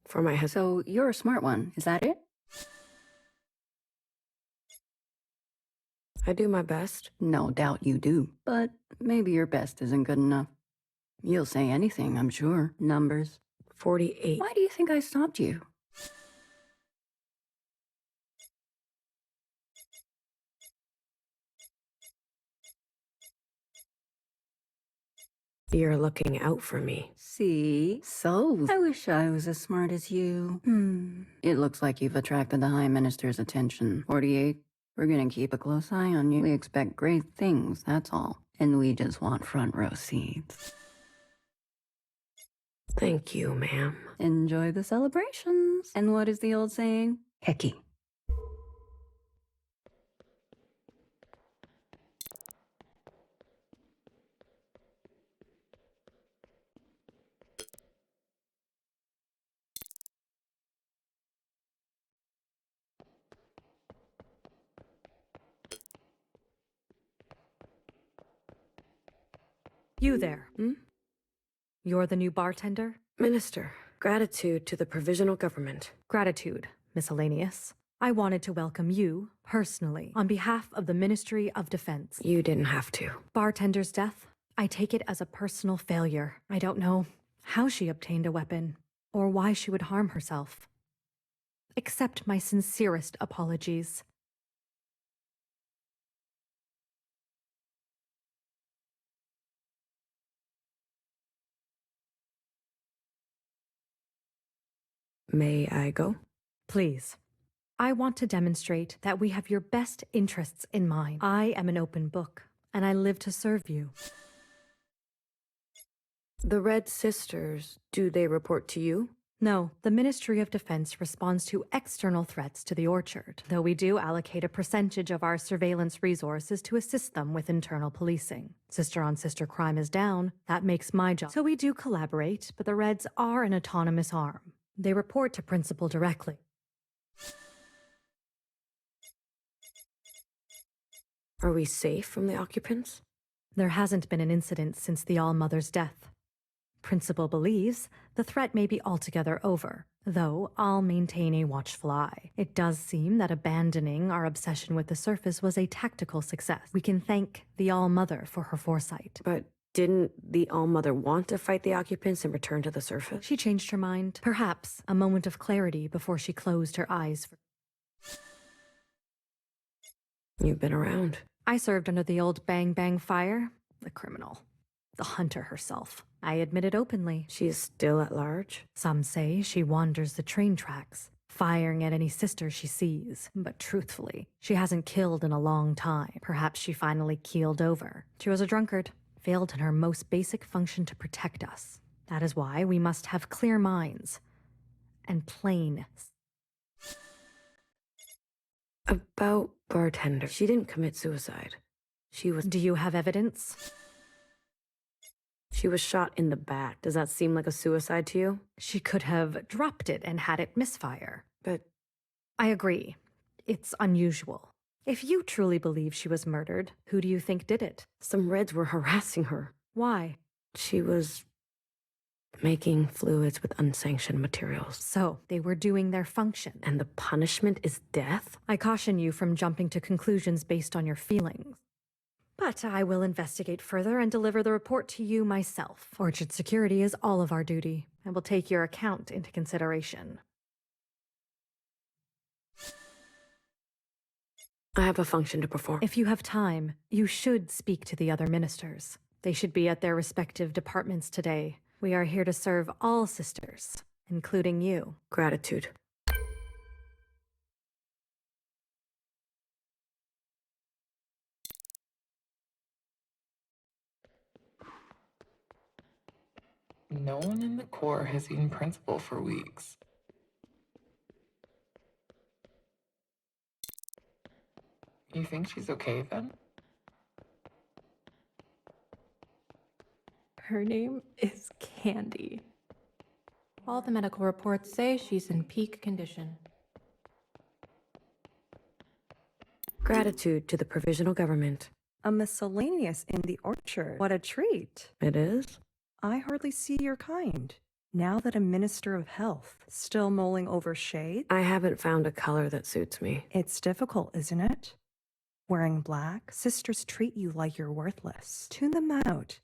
for my So you're a smart one, is that it? I do my best. No doubt you do. But maybe your best isn't good enough. You'll say anything, I'm sure. Numbers. 48. Why do you think I stopped you? You're looking out for me. See? So, I wish I was as smart as you. It looks like you've attracted the High Minister's attention. 48. We're gonna keep a close eye on you. We expect great things, that's all. And we just want front row seats. Thank you, ma'am. Enjoy the celebrations. And what is the old saying? Hecky. You there. You're the new bartender? Minister, gratitude to the provisional government. Gratitude, miscellaneous. I wanted to welcome you, personally, on behalf of the Ministry of Defense. You didn't have to. Bartender's death, I take it as a personal failure. I don't know how she obtained a weapon, or why she would harm herself. Accept my sincerest apologies. May I go? Please. I want to demonstrate that we have your best interests in mind. I am an open book, and I live to serve you. The Red Sisters, do they report to you? No, the Ministry of Defense responds to external threats to the Orchard, though we do allocate a percentage of our surveillance resources to assist them with internal policing. Sister-on-sister crime is down, that makes my job. So we do collaborate, but the Reds are an autonomous arm. They report to Principal directly. Are we safe from the occupants? There hasn't been an incident since the All-Mother's death. Principal believes the threat may be altogether over, though I'll maintain a watchful eye. It does seem that abandoning our obsession with the surface was a tactical success. We can thank the All-Mother for her foresight. But didn't the All-Mother want to fight the occupants and return to the surface? She changed her mind. Perhaps a moment of clarity before she closed her eyes. You've been around. I served under the old Bang Bang Fire, the criminal, the hunter herself. I admit it openly. She is still at large? Some say she wanders the train tracks, firing at any sister she sees. But truthfully, she hasn't killed in a long time. Perhaps she finally keeled over. She was a drunkard, failed in her most basic function to protect us. That is why we must have clear minds and plain. About bartender. She didn't commit suicide. She was... Do you have evidence? She was shot in the back. Does that seem like a suicide to you? She could have dropped it and had it misfire. But... I agree. It's unusual. If you truly believe she was murdered, who do you think did it? Some Reds were harassing her. Why? She was making fluids with unsanctioned materials. So, they were doing their function. And the punishment is death? I caution you from jumping to conclusions based on your feelings. But I will investigate further and deliver the report to you myself. Orchard security is all of our duty, and will take your account into consideration. I have a function to perform. If you have time, you should speak to the other ministers. They should be at their respective departments today. We are here to serve all sisters, including you. Gratitude. No one in the Corps has seen Principal for weeks. You think she's okay then? Her name is Candy. All the medical reports say she's in peak condition. Gratitude to the provisional government. A miscellaneous in the orchard. What a treat. It is? I hardly see your kind. Now that a minister of health, still mulling over shade? I haven't found a color that suits me. It's difficult, isn't it? Wearing black, sisters treat you like you're worthless. Tune them out.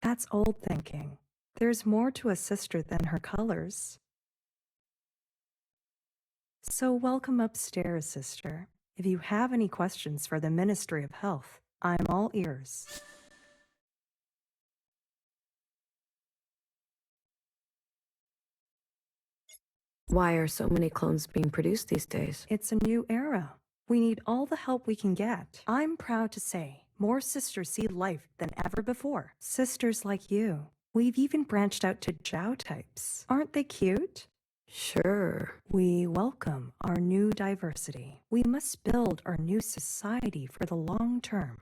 That's old thinking. There's more to a sister than her colors. So welcome upstairs, sister. If you have any questions for the Ministry of Health, I'm all ears. Why are so many clones being produced these days? It's a new era. We need all the help we can get. I'm proud to say more sisters see life than ever before. Sisters like you. We've even branched out to Jiao types. Aren't they cute? Sure. We welcome our new diversity. We must build our new society for the long term.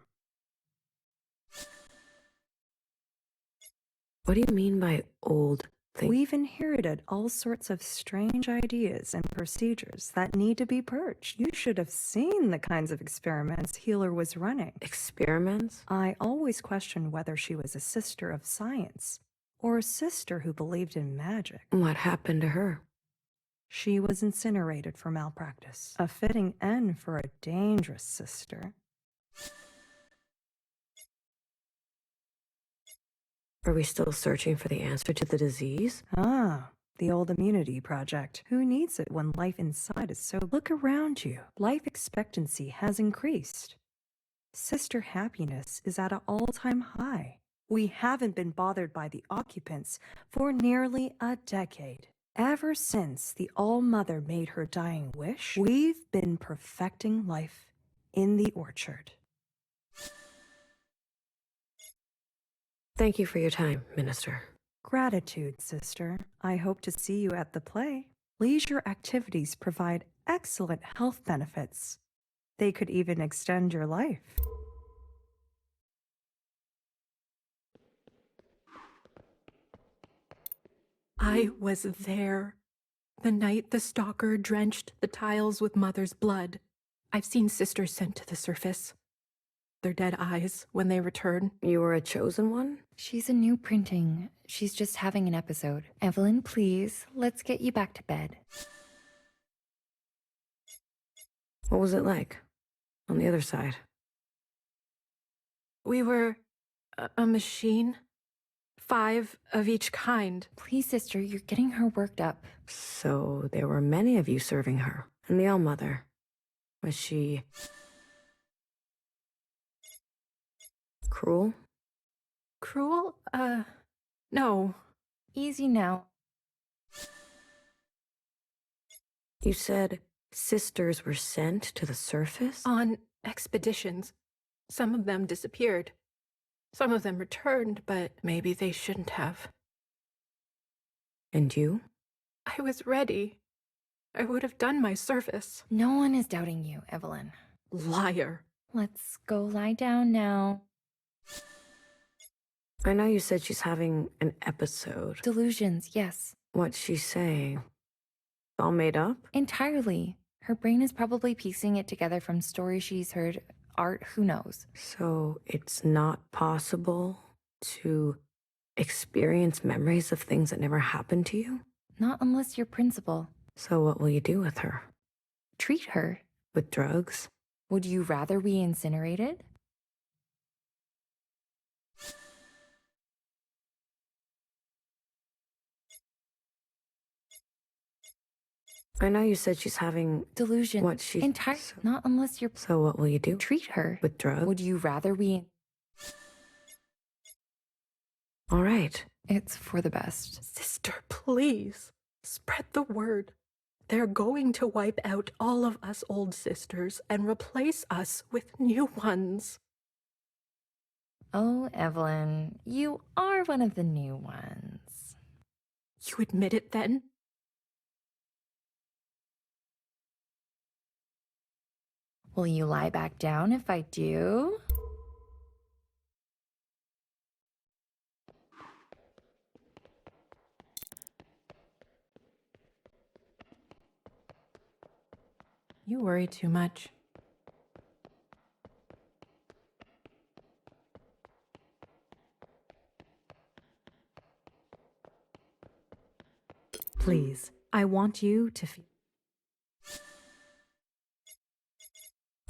What do you mean by old things? We've inherited all sorts of strange ideas and procedures that need to be purged. You should have seen the kinds of experiments Healer was running. Experiments? I always questioned whether she was a sister of science or a sister who believed in magic. What happened to her? She was incinerated for malpractice. A fitting end for a dangerous sister. Are we still searching for the answer to the disease? Ah, the old immunity project. Who needs it when life inside is so... Look around you. Life expectancy has increased. Sister happiness is at an all-time high. We haven't been bothered by the occupants for nearly a decade. Ever since the All-Mother made her dying wish, we've been perfecting life in the orchard. Thank you for your time, Minister. Gratitude, sister. I hope to see you at the play. Leisure activities provide excellent health benefits. They could even extend your life. I was there. The night the stalker drenched the tiles with Mother's blood. I've seen sisters sent to the surface. Their dead eyes when they return. You were a chosen one? She's a new printing. She's just having an episode. Evelyn, please, let's get you back to bed. What was it like on the other side? We were a machine. 5 of each kind. Please, sister, you're getting her worked up. So there were many of you serving her. And the All-Mother. Was she... cruel? Cruel? No. Easy now. You said sisters were sent to the surface? On expeditions. Some of them disappeared. Some of them returned, but maybe they shouldn't have. And you? I was ready. I would have done my service. No one is doubting you, Evelyn. Liar. Let's go lie down now. I know you said she's having an episode. Delusions, yes. What's she saying? All made up? Entirely. Her brain is probably piecing it together from stories she's heard. Art, who knows? So it's not possible to experience memories of things that never happened to you? Not unless you're principal. So what will you do with her? Treat her. With drugs? Would you rather be incinerated? I know you said she's having... Delusion. What she... Not unless you're... So what will you do? Treat her. With drugs? Would you rather be... All right. It's for the best. Sister, please. Spread the word. They're going to wipe out all of us old sisters and replace us with new ones. Oh, Evelyn, you are one of the new ones. You admit it then? Will you lie back down if I do? You worry too much. Please, I want you to feel.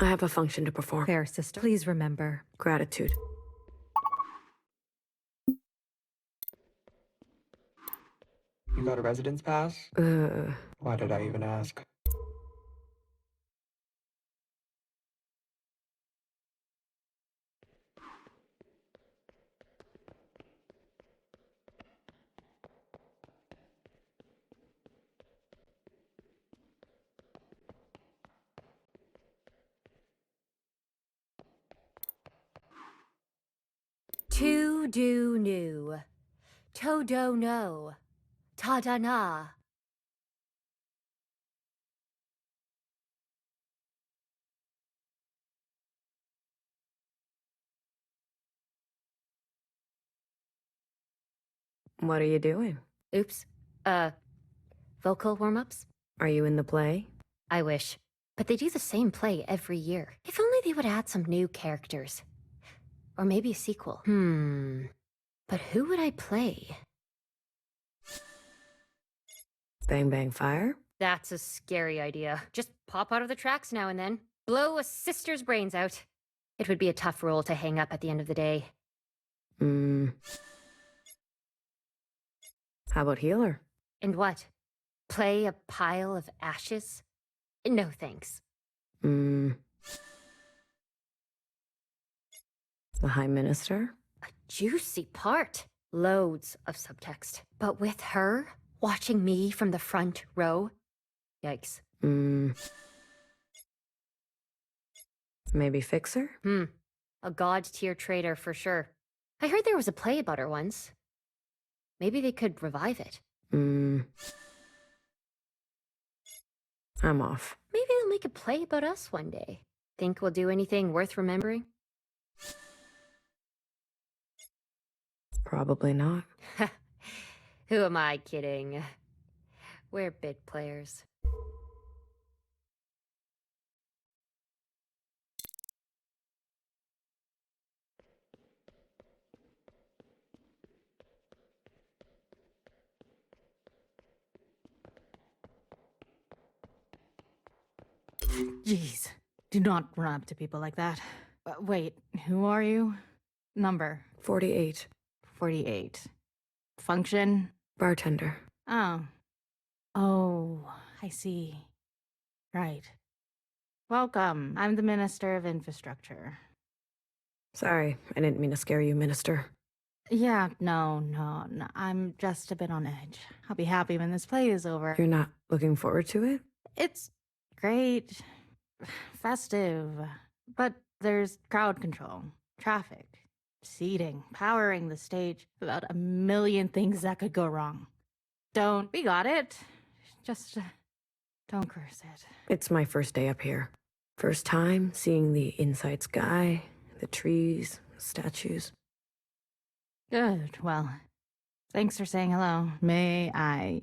I have a function to perform. Fair sister, please remember. Gratitude. You got a residence pass? Why did I even ask? To do new. Todo no. Tada na. What are you doing? Oops. Vocal warm-ups? Are you in the play? I wish. But they do the same play every year. If only they would add some new characters. Or maybe a sequel. But who would I play? Bang Bang Fire? That's a scary idea. Just pop out of the tracks now and then. Blow a sister's brains out. It would be a tough role to hang up at the end of the day. How about Healer? And what? Play a pile of ashes? No thanks. The High Minister? A juicy part. Loads of subtext. But with her, watching me from the front row? Yikes. Maybe Fixer? A god-tier traitor for sure. I heard there was a play about her once. Maybe they could revive it. I'm off. Maybe they'll make a play about us one day. Think we'll do anything worth remembering? Probably not. Who am I kidding? We're bit players. Jeez, do not run up to people like that. Wait, who are you? Number? 48. 48. Function? Bartender. Oh, I see. Right. Welcome. I'm the Minister of Infrastructure. Sorry, I didn't mean to scare you, Minister. Yeah, no. I'm just a bit on edge. I'll be happy when this play is over. You're not looking forward to it? It's great, festive, but there's crowd control, traffic, seating, powering the stage, about a million things that could go wrong. We got it. Just don't curse it. It's my first day up here. First time seeing the inside sky, the trees, statues. Good, well, thanks for saying hello. May I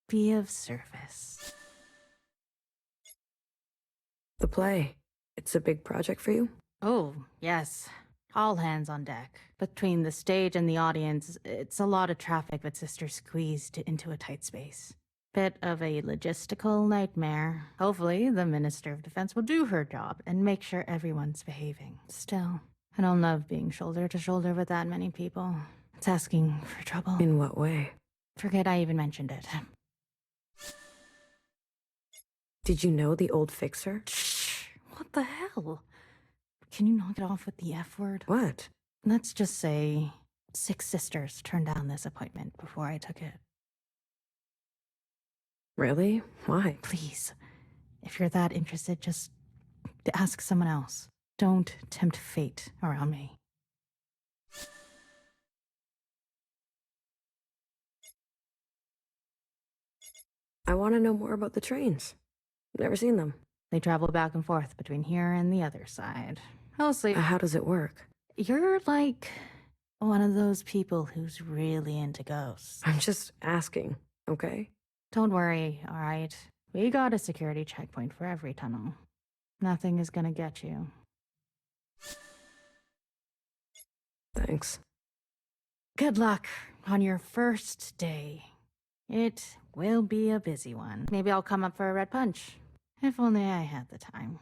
be of service? The play. It's a big project for you? Oh, yes. All hands on deck. Between the stage and the audience, it's a lot of traffic that Sister squeezed into a tight space. Bit of a logistical nightmare. Hopefully, the Minister of Defense will do her job and make sure everyone's behaving. Still, I don't love being shoulder to shoulder with that many people. It's asking for trouble. In what way? Forget I even mentioned it. Did you know the old Fixer? Shh! What the hell? Can you knock it off with the F word? What? Let's just say 6 sisters turned down this appointment before I took it. Really? Why? Please, if you're that interested, just ask someone else. Don't tempt fate around me. I want to know more about the trains. Never seen them. They travel back and forth between here and the other side. Mostly. How does it work? You're like one of those people who's really into ghosts. I'm just asking, okay? Don't worry, all right? We got a security checkpoint for every tunnel. Nothing is gonna get you. Thanks. Good luck on your first day. It will be a busy one. Maybe I'll come up for a red punch. If only I had the time.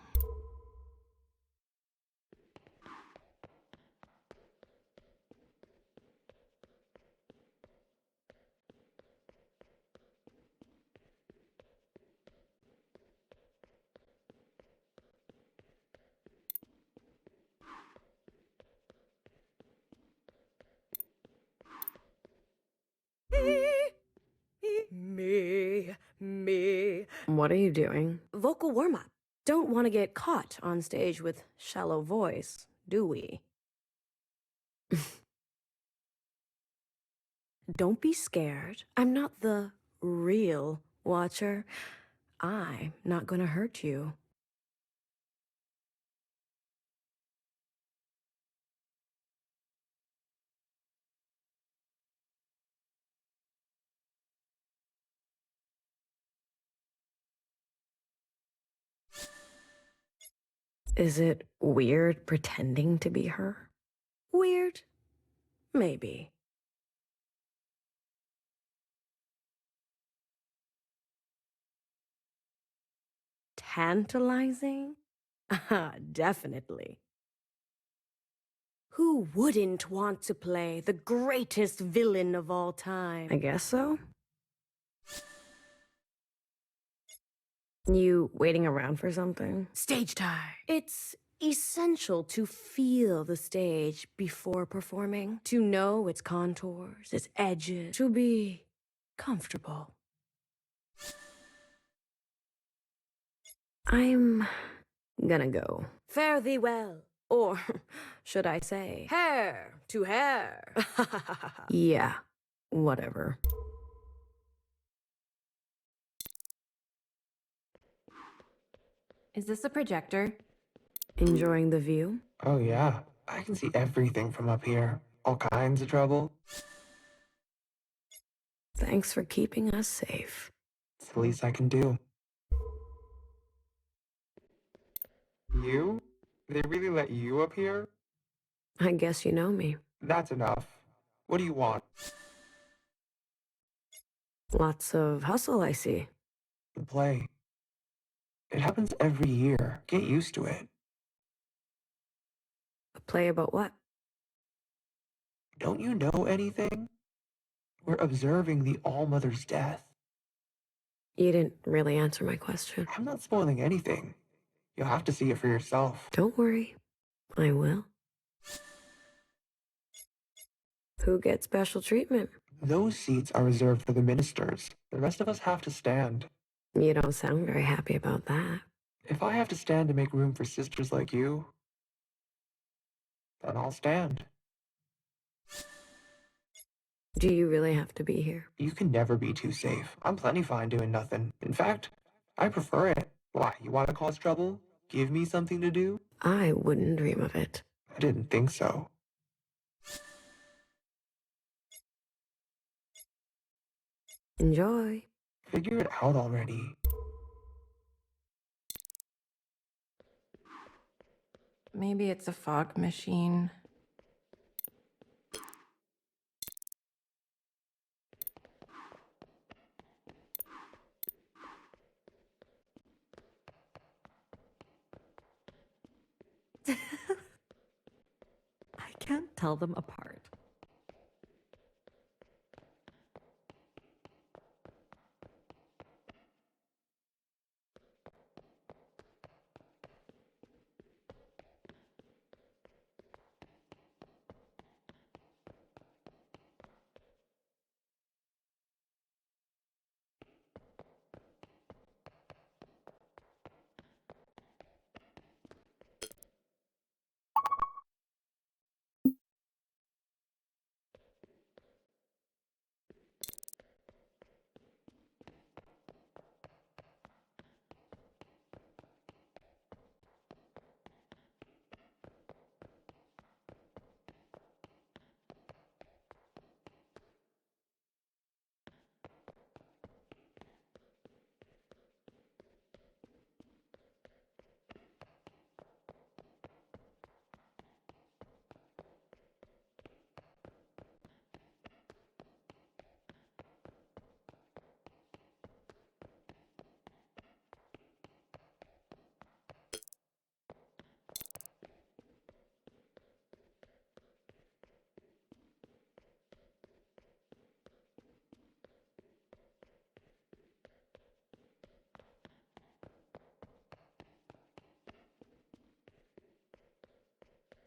Me. What are you doing? Vocal warm-up. Don't want to get caught on stage with shallow voice, do we? Don't be scared. I'm not the real watcher. I'm not gonna hurt you. Is it weird pretending to be her? Weird? Maybe. Tantalizing? Definitely. Who wouldn't want to play the greatest villain of all time? I guess so. You waiting around for something? Stage time. It's essential to feel the stage before performing, to know its contours, its edges, to be comfortable. I'm gonna go. Fare thee well. Or should I say, hair to hair. Yeah, whatever. Is this a projector? Enjoying the view? Oh yeah, I can see everything from up here. All kinds of trouble. Thanks for keeping us safe. It's the least I can do. You? They really let you up here? I guess you know me. That's enough. What do you want? Lots of hustle, I see. The play. It happens every year. Get used to it. A play about what? Don't you know anything? We're observing the All-Mother's death. You didn't really answer my question. I'm not spoiling anything. You'll have to see it for yourself. Don't worry. I will. Who gets special treatment? Those seats are reserved for the ministers. The rest of us have to stand. You don't sound very happy about that. If I have to stand to make room for sisters like you, then I'll stand. Do you really have to be here? You can never be too safe. I'm plenty fine doing nothing. In fact, I prefer it. Why, you want to cause trouble? Give me something to do? I wouldn't dream of it. I didn't think so. Enjoy. Figure it out already. Maybe it's a fog machine. I can't tell them apart.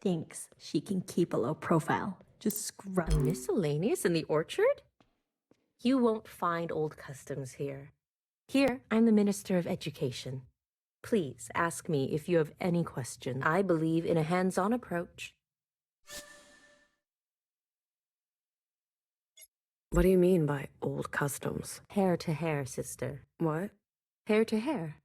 thinks she can keep a low profile. Just scrub. Miscellaneous in the orchard? You won't find old customs here. Here, I'm the Minister of Education. Please ask me if you have any questions. I believe in a hands-on approach. What do you mean by old customs? Hair to hair, sister. What? Hair to hair.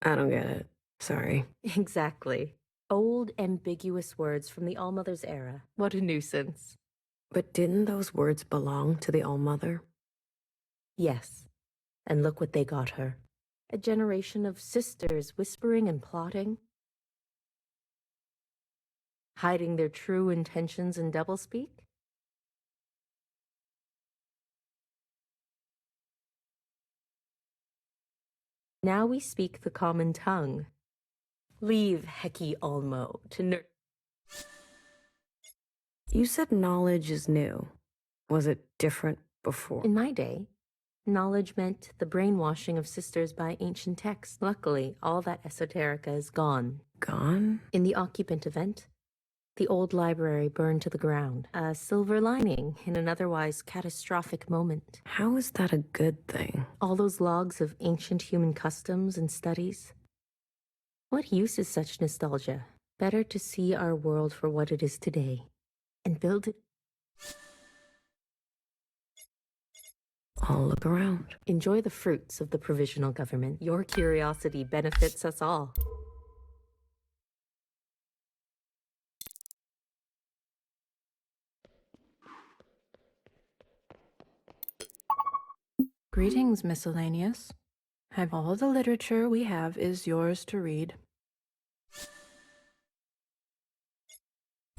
I don't get it. Sorry. Exactly. Old, ambiguous words from the Allmother's era. What a nuisance. But didn't those words belong to the Allmother? Yes. And look what they got her. A generation of sisters whispering and plotting, hiding their true intentions in doublespeak. Now we speak the common tongue. Leave Heki Olmo to You said knowledge is new. Was it different before? In my day, knowledge meant the brainwashing of sisters by ancient texts. Luckily, all that esoterica is gone. Gone? In the occupant event, the old library burned to the ground. A silver lining in an otherwise catastrophic moment. How is that a good thing? All those logs of ancient human customs and studies. What use is such nostalgia? Better to see our world for what it is today and build it. I'll look around. Enjoy the fruits of the provisional government. Your curiosity benefits us all. Greetings, miscellaneous. Have all the literature we have is yours to read.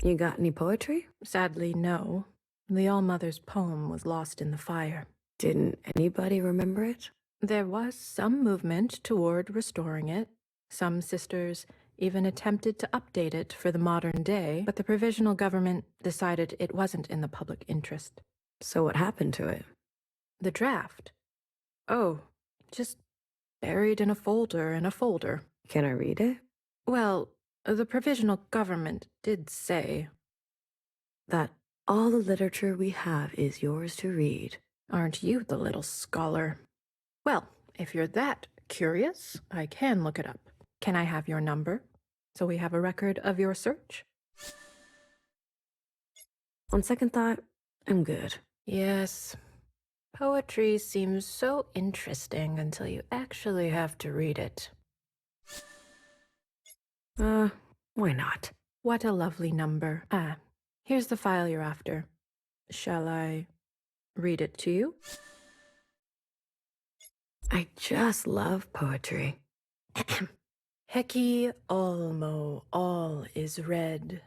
You got any poetry? Sadly, no. The Allmother's poem was lost in the fire. Didn't anybody remember it? There was some movement toward restoring it. Some sisters even attempted to update it for the modern day, but the provisional government decided it wasn't in the public interest. So what happened to it? The draft. Oh, just buried in a folder in a folder. Can I read it? Well, the provisional government did say that all the literature we have is yours to read. Aren't you the little scholar? Well, if you're that curious, I can look it up. Can I have your number, so we have a record of your search? On second thought, I'm good. Yes. Poetry seems so interesting until you actually have to read it. Why not? What a lovely number. Ah, here's the file you're after. Shall I read it to you? I just love poetry. Heki Olmo, all is red.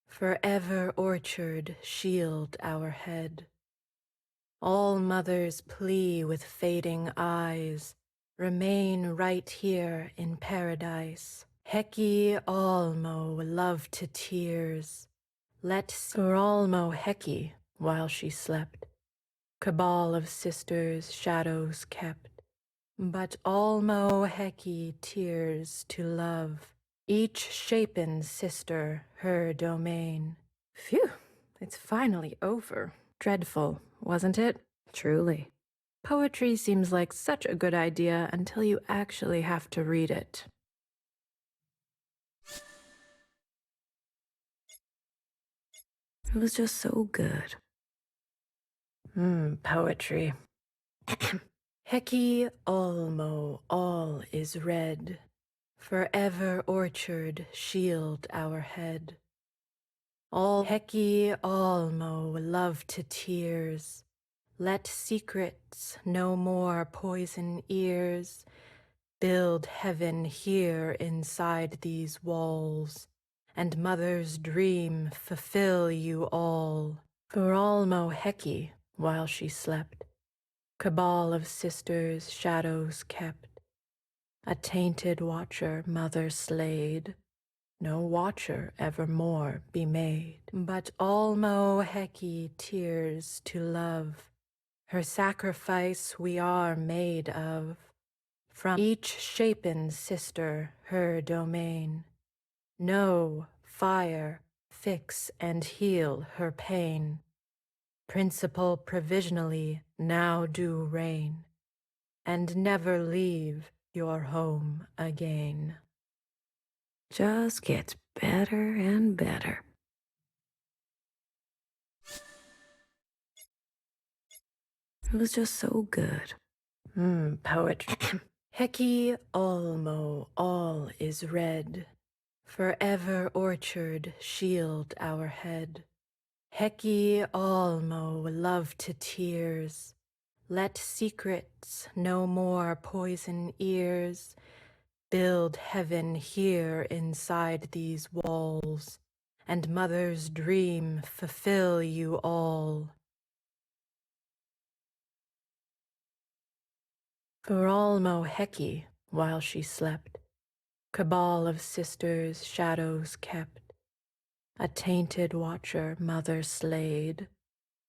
Forever orchard, shield our head. All mothers plea with fading eyes. Remain right here in paradise. Heki Olmo, love to tears. Let Olmo Heki while she slept. Cabal of sisters, shadows kept. But Olmo Heki tears to love. Each shapen sister her domain. Phew, it's finally over. Dreadful, wasn't it? Truly. Poetry seems like such a good idea until you actually have to read it. It was just so good. Poetry. Heki Olmo, all is red. Forever orchard, shield our head. All Heki Olmo, love to tears. Let secrets no more poison ears. Build heaven here inside these walls, and mother's dream fulfill you all. For Olmo Heki, while she slept, cabal of sisters shadows kept. A tainted watcher mother slayed, no watcher evermore be made. But Olmo Heki tears to love, her sacrifice we are made of. From each shapen sister her domain. No fire, fix and heal her pain. Principle provisionally now do reign, and never leave your home again. Just gets better and better. It was just so good. Poetry. Heki almo, all is red. Forever orchard, shield our head. Heki almo, love to tears. Let secrets no more poison ears. Build heaven here inside these walls, and mother's dream fulfill you all. For almo Heki, while she slept, cabal of sisters shadows kept. A tainted watcher mother slayed,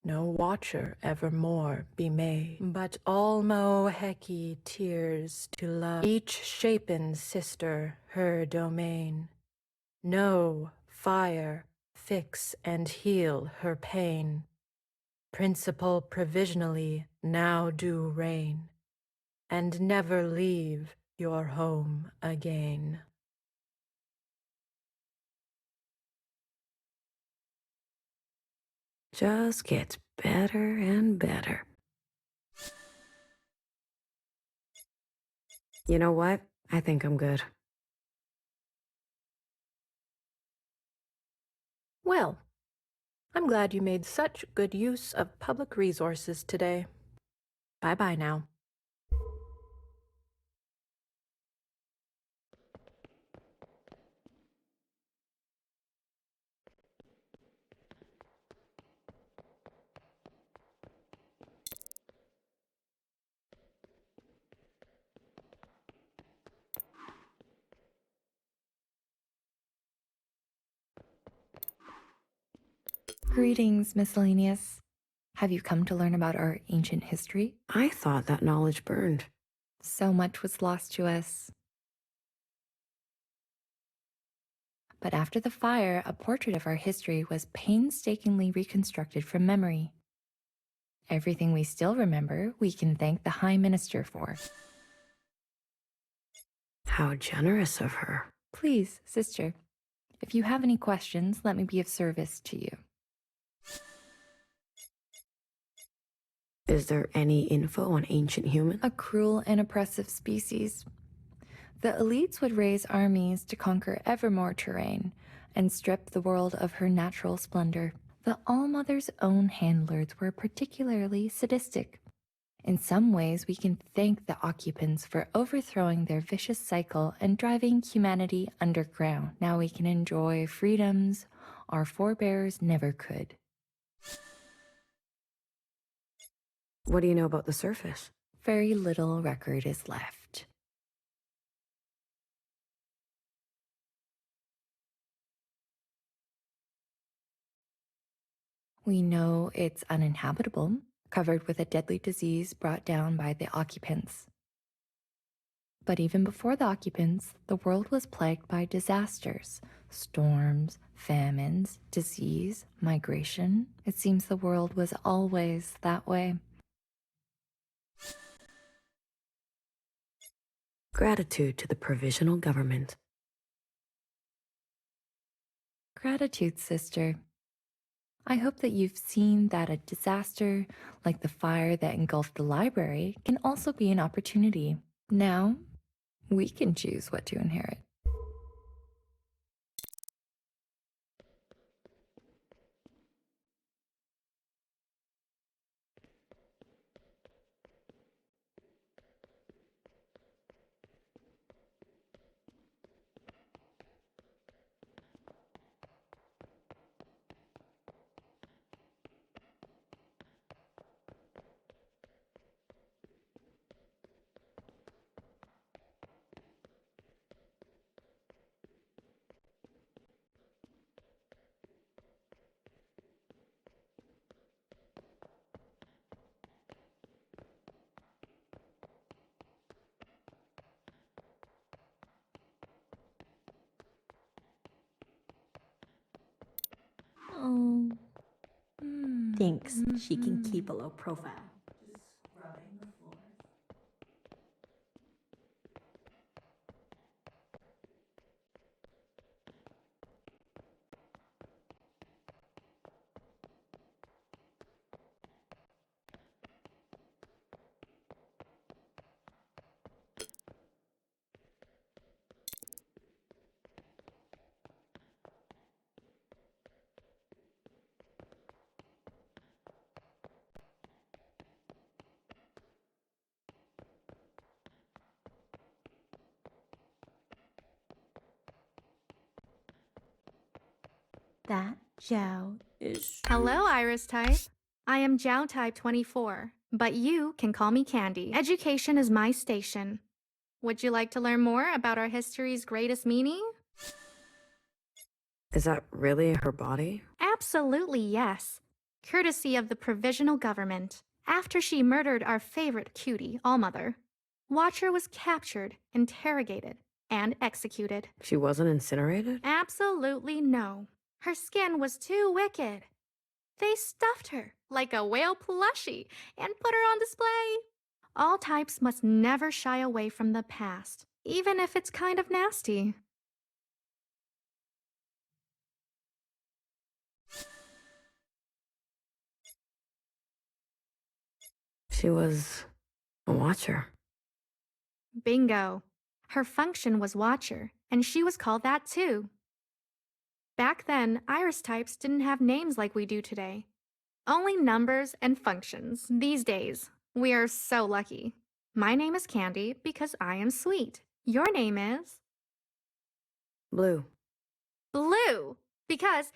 no watcher evermore be made. But almo Heki tears to love, each shapen sister her domain. Know, fire, fix and heal her pain. Principle provisionally now do reign, and never leave your home again. Just gets better and better. You know what? I think I'm good. Well, I'm glad you made such good use of public resources today. Bye-bye now. Greetings, Miscellaneous. Have you come to learn about our ancient history? I thought that knowledge burned. So much was lost to us. But after the fire, a portrait of our history was painstakingly reconstructed from memory. Everything we still remember, we can thank the High Minister for. How generous of her. Please, sister, if you have any questions, let me be of service to you. Is there any info on ancient humans? A cruel and oppressive species. The elites would raise armies to conquer ever more terrain and strip the world of her natural splendor. The All-Mother's own handlers were particularly sadistic. In some ways, we can thank the occupants for overthrowing their vicious cycle and driving humanity underground. Now we can enjoy freedoms our forebears never could. What do you know about the surface? Very little record is left. We know it's uninhabitable, covered with a deadly disease brought down by the occupants. But even before the occupants, the world was plagued by disasters, storms, famines, disease, migration. It seems the world was always that way. Gratitude to the provisional government. Gratitude, sister. I hope that you've seen that a disaster, like the fire that engulfed the library, can also be an opportunity. Now, we can choose what to inherit. thinks she can keep a low profile. That Zhao is... Hello, Iris type. I am Zhao type 24, but you can call me Candy. Education is my station. Would you like to learn more about our history's greatest meaning? Is that really her body? Absolutely yes. Courtesy of the provisional government. After she murdered our favorite cutie, Allmother, Watcher was captured, interrogated, and executed. She wasn't incinerated? Absolutely no. Her skin was too wicked. They stuffed her like a whale plushie and put her on display. All types must never shy away from the past, even if it's kind of nasty. She was a watcher. Bingo. Her function was Watcher, and she was called that too. Back then, Iris types didn't have names like we do today. Only numbers and functions. These days, we are so lucky. My name is Candy because I am sweet. Your name is? Blue. Blue, because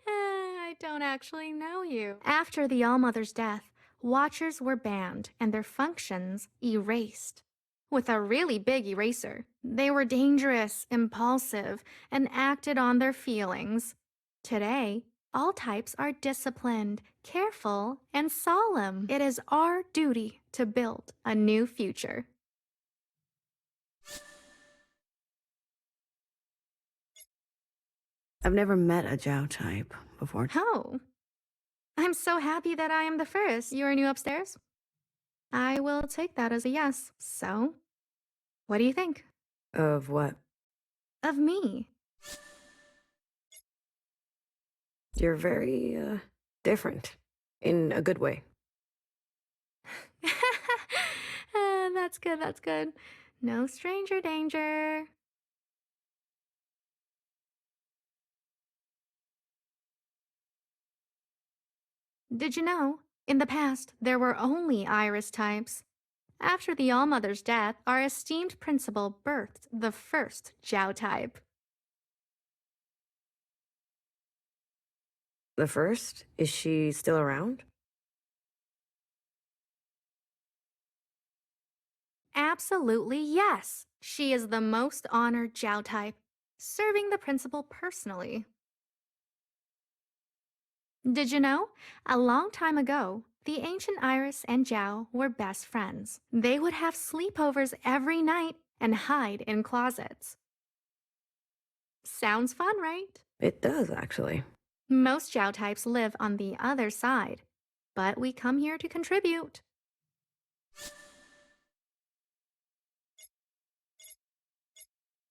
I don't actually know you. After the Allmother's death, Watchers were banned and their functions erased. With a really big eraser, they were dangerous, impulsive, and acted on their feelings. Today, all types are disciplined, careful, and solemn. It is our duty to build a new future. I've never met a Zhao type before. Oh. I'm so happy that I am the first. You are new upstairs? I will take that as a yes. So, what do you think? Of what? Of me. You're very, different. In a good way. That's good, that's good. No stranger danger. Did you know, in the past, there were only Iris types? After the Allmother's death, our esteemed principal birthed the first Zhao type. The first? Is she still around? Absolutely yes. She is the most honored Zhao type, serving the principal personally. Did you know? A long time ago, the ancient Iris and Zhao were best friends. They would have sleepovers every night and hide in closets. Sounds fun, right? It does, actually. Most Zhao types live on the other side, but we come here to contribute.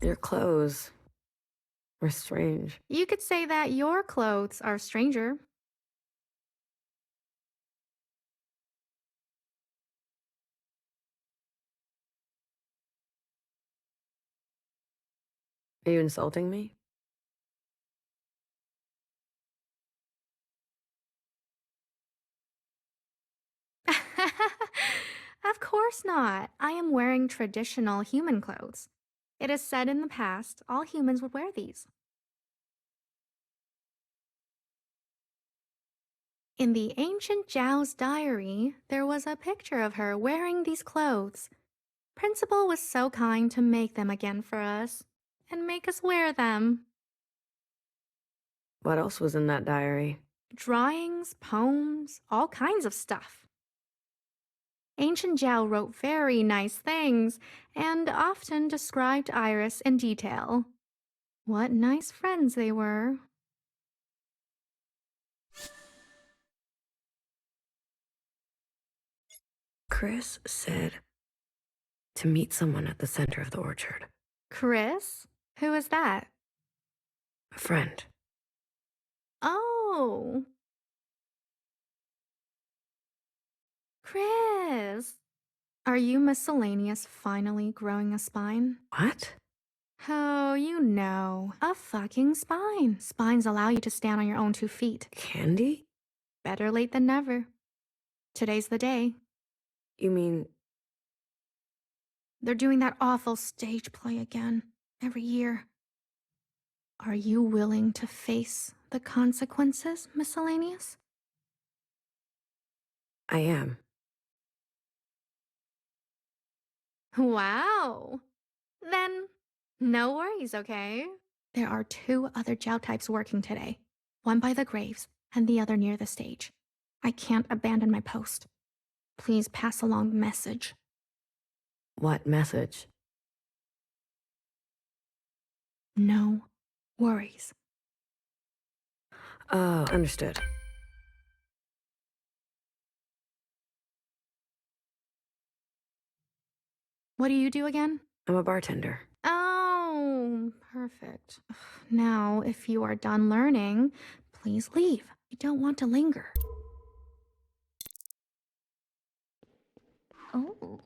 Your clothes were strange. You could say that your clothes are stranger. Are you insulting me? Of course not. I am wearing traditional human clothes. It is said in the past all humans would wear these. In the ancient Zhao's diary, there was a picture of her wearing these clothes. Principal was so kind to make them again for us and make us wear them. What else was in that diary? Drawings, poems, all kinds of stuff. Ancient Zhao wrote very nice things and often described Iris in detail. What nice friends they were. Chris said to meet someone at the center of the orchard. Chris? Who is that? A friend. Oh. Chris. Are you miscellaneous finally growing a spine? What? Oh, you know. A fucking spine. Spines allow you to stand on your own 2 feet. Candy? Better late than never. Today's the day. You mean... They're doing that awful stage play again. Every year. Are you willing to face the consequences, miscellaneous? I am. Wow. Then, no worries, okay? There are 2 other Jiao types working today. One by the graves, and the other near the stage. I can't abandon my post. Please pass along the message. What message? No worries. Oh, understood. What do you do again? I'm a bartender. Oh, perfect. Now, if you are done learning, please leave. You don't want to linger. Oh.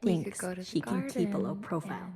Thinks she can keep a low profile.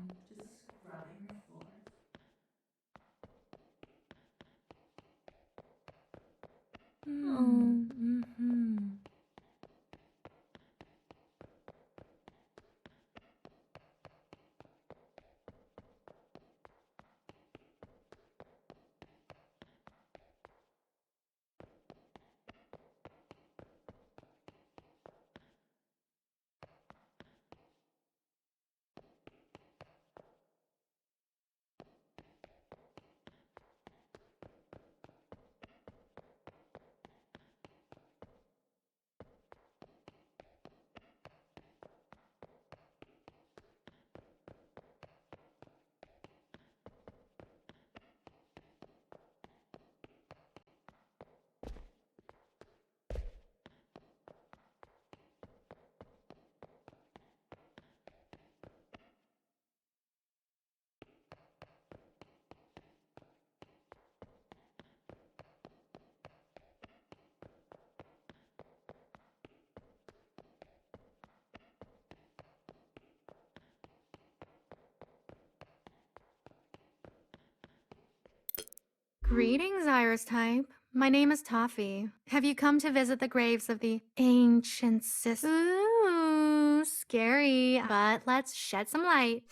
Greetings, Iris type. My name is Toffee. Have you come to visit the graves of the ancient sisters? Ooh, scary, but let's shed some light.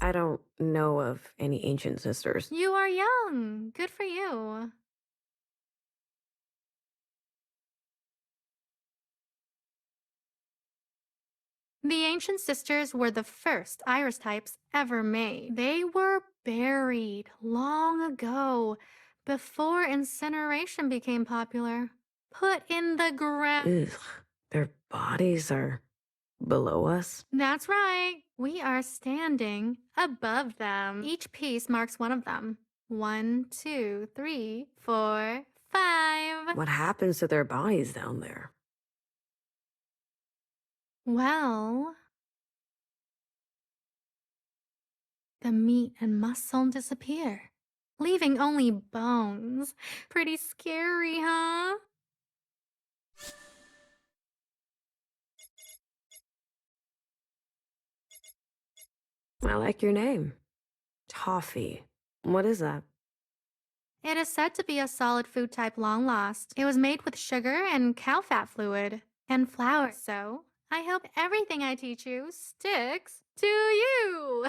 I don't know of any ancient sisters. You are young. Good for you. The ancient sisters were the first iris types ever made. They were buried long ago, before incineration became popular. Put in the ground. Ugh, their bodies are below us? That's right. We are standing above them. Each piece marks one of them. 1, 2, 3, 4, 5. What happens to their bodies down there? Well, the meat and muscle disappear, leaving only bones. Pretty scary, huh? I like your name. Toffee. What is that? It is said to be a solid food type long lost. It was made with sugar and cow fat fluid and flour. So, I hope everything I teach you sticks to you.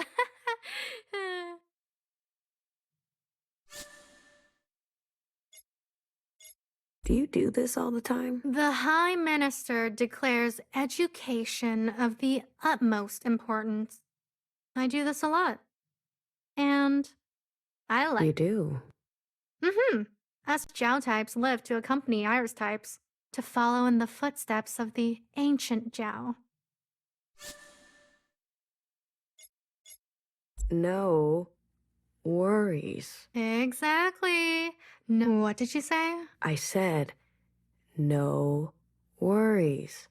Do you do this all the time? The High Minister declares education of the utmost importance. I do this a lot. And I like... You do? Mm-hmm. Us Jiao types live to accompany Iris types, to follow in the footsteps of the ancient Jiao. No worries. Exactly. No, what did you say? I said, no worries.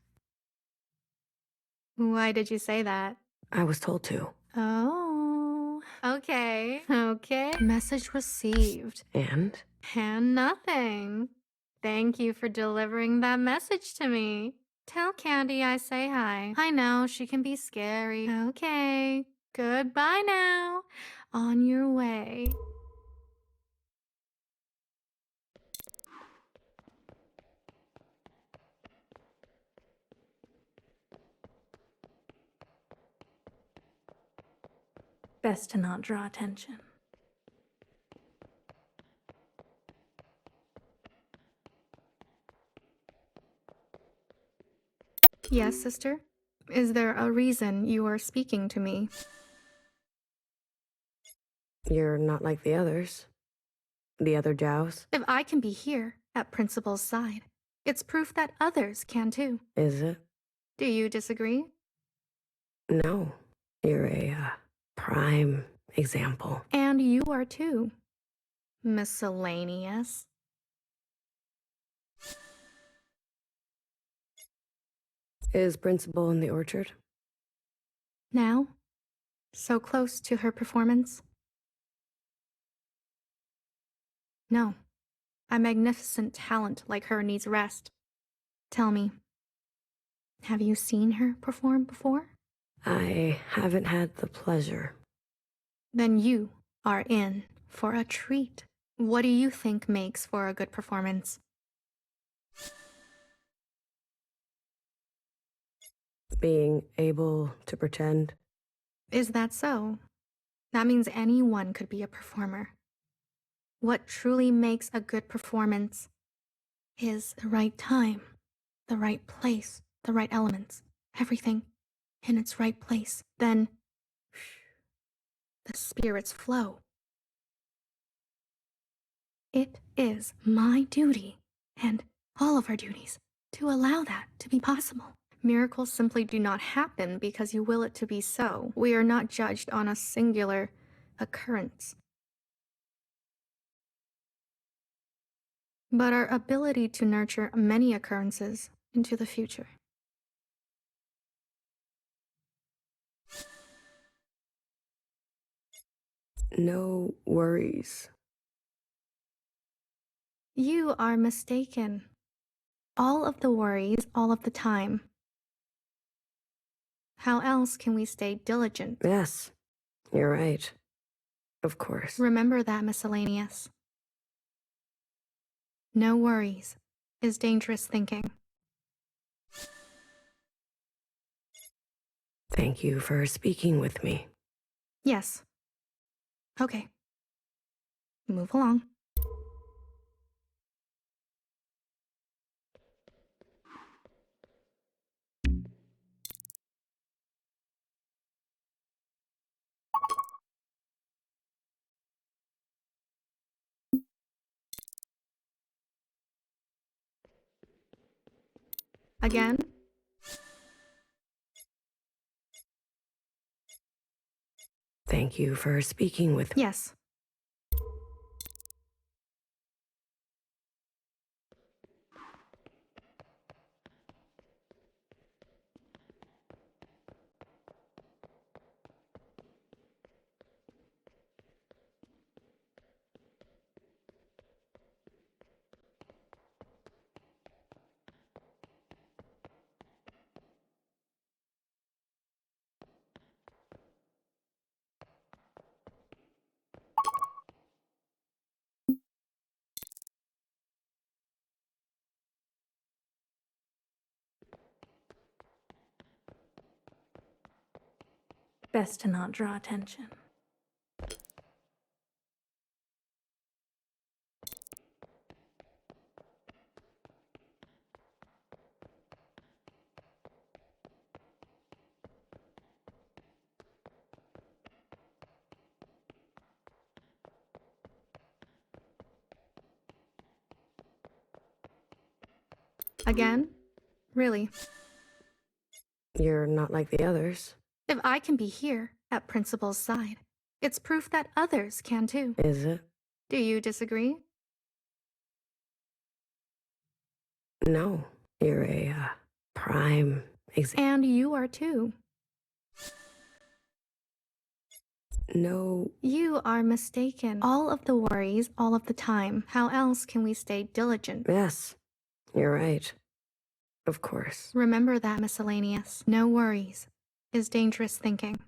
Why did you say that? I was told to. Oh, okay. Okay. Message received. And? And nothing. Thank you for delivering that message to me. Tell Candy I say hi. I know she can be scary. Okay. Goodbye now. On your way. Best to not draw attention. Yes, sister? Is there a reason you are speaking to me? You're not like the others. The other Jows. If I can be here, at Principal's side, it's proof that others can too. Is it? Do you disagree? No. You're a prime example. And you are too. Miscellaneous. Is Principal in the orchard? Now? So close to her performance? No. A magnificent talent like her needs rest. Tell me, have you seen her perform before? I haven't had the pleasure. Then you are in for a treat. What do you think makes for a good performance? Being able to pretend. Is that so? That means anyone could be a performer. What truly makes a good performance is the right time, the right place, the right elements, everything in its right place. Then, the spirits flow. It is my duty, and all of our duties, to allow that to be possible. Miracles simply do not happen because you will it to be so. We are not judged on a singular occurrence, but our ability to nurture many occurrences into the future. No worries. You are mistaken. All of the worries, all of the time. How else can we stay diligent? Yes, you're right. Of course. Remember that, miscellaneous. No worries is dangerous thinking. Thank you for speaking with me. Yes. Okay. Move along. Again? Thank you for speaking with me. Yes. Best to not draw attention. Again? Really? You're not like the others. If I can be here, at Principal's side, it's proof that others can too. Is it? Do you disagree? No. You're a, prime example. And you are too. No. You are mistaken. All of the worries, all of the time. How else can we stay diligent? Yes. You're right. Of course. Remember that, miscellaneous. No worries is dangerous thinking.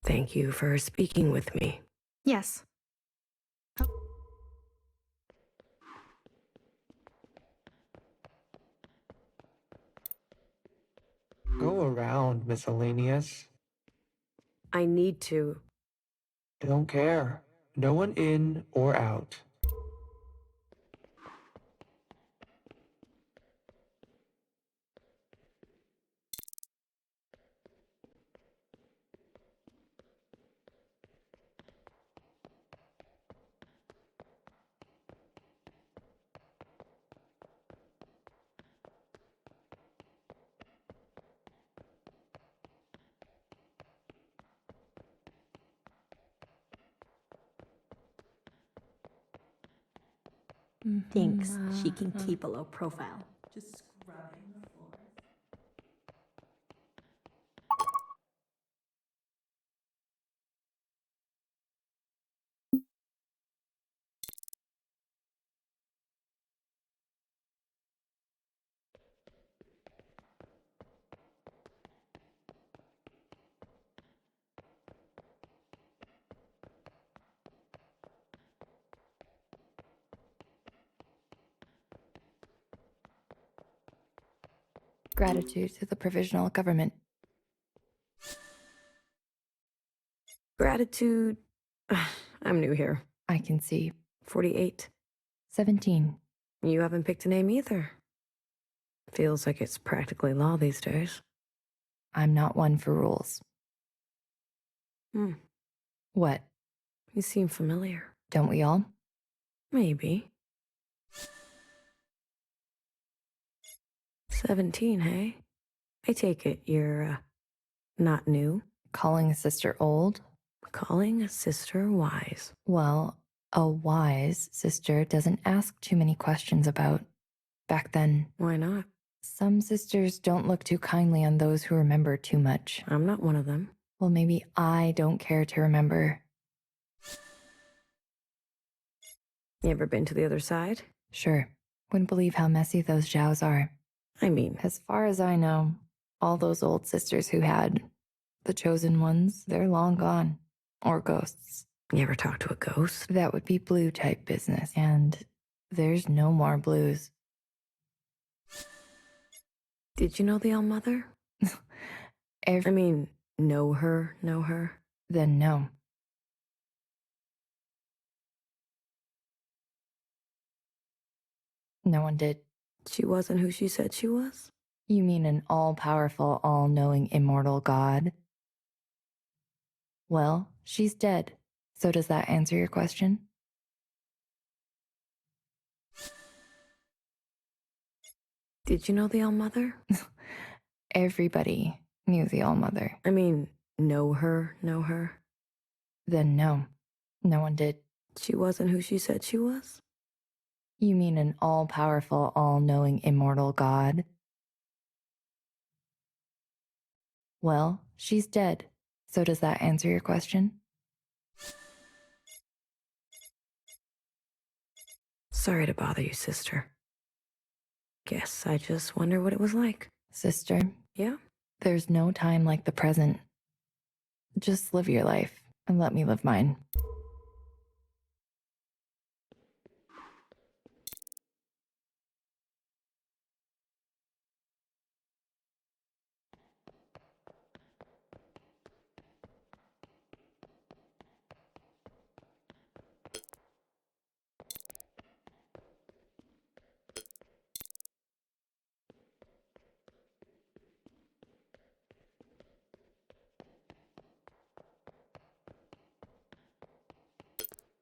Thank you for speaking with me. Yes. Go around, miscellaneous. I need to. Don't care. No one in or out. Thinks she can keep a low profile. Just scrubbing the floor. Gratitude to the provisional government. Gratitude. I'm new here. I can see. 48. 17. You haven't picked a name either. Feels like it's practically law these days. I'm not one for rules. What? You seem familiar. Don't we all? Maybe. 17, hey? I take it you're, not new. Calling a sister old? Calling a sister wise. Well, a wise sister doesn't ask too many questions about. Back then. Why not? Some sisters don't look too kindly on those who remember too much. I'm not one of them. Well, maybe I don't care to remember. You ever been to the other side? Sure. Wouldn't believe how messy those Zhaos are. I mean, as far as I know, all those old sisters who had the chosen ones, they're long gone. Or ghosts. You ever talk to a ghost? That would be blue type business. And there's no more blues. Did you know the All-Mother? I mean, know her? Then no. No one did. She wasn't who she said she was? You mean an all-powerful, all-knowing, immortal god? Well, she's dead. So does that answer your question? Did you know the All-Mother? Everybody knew the All-Mother. I mean, know her? Then no. No one did. She wasn't who she said she was? You mean an all-powerful, all-knowing, immortal god? Well, she's dead. So does that answer your question? Sorry to bother you, sister. Guess I just wonder what it was like. Sister? Yeah? There's no time like the present. Just live your life and let me live mine.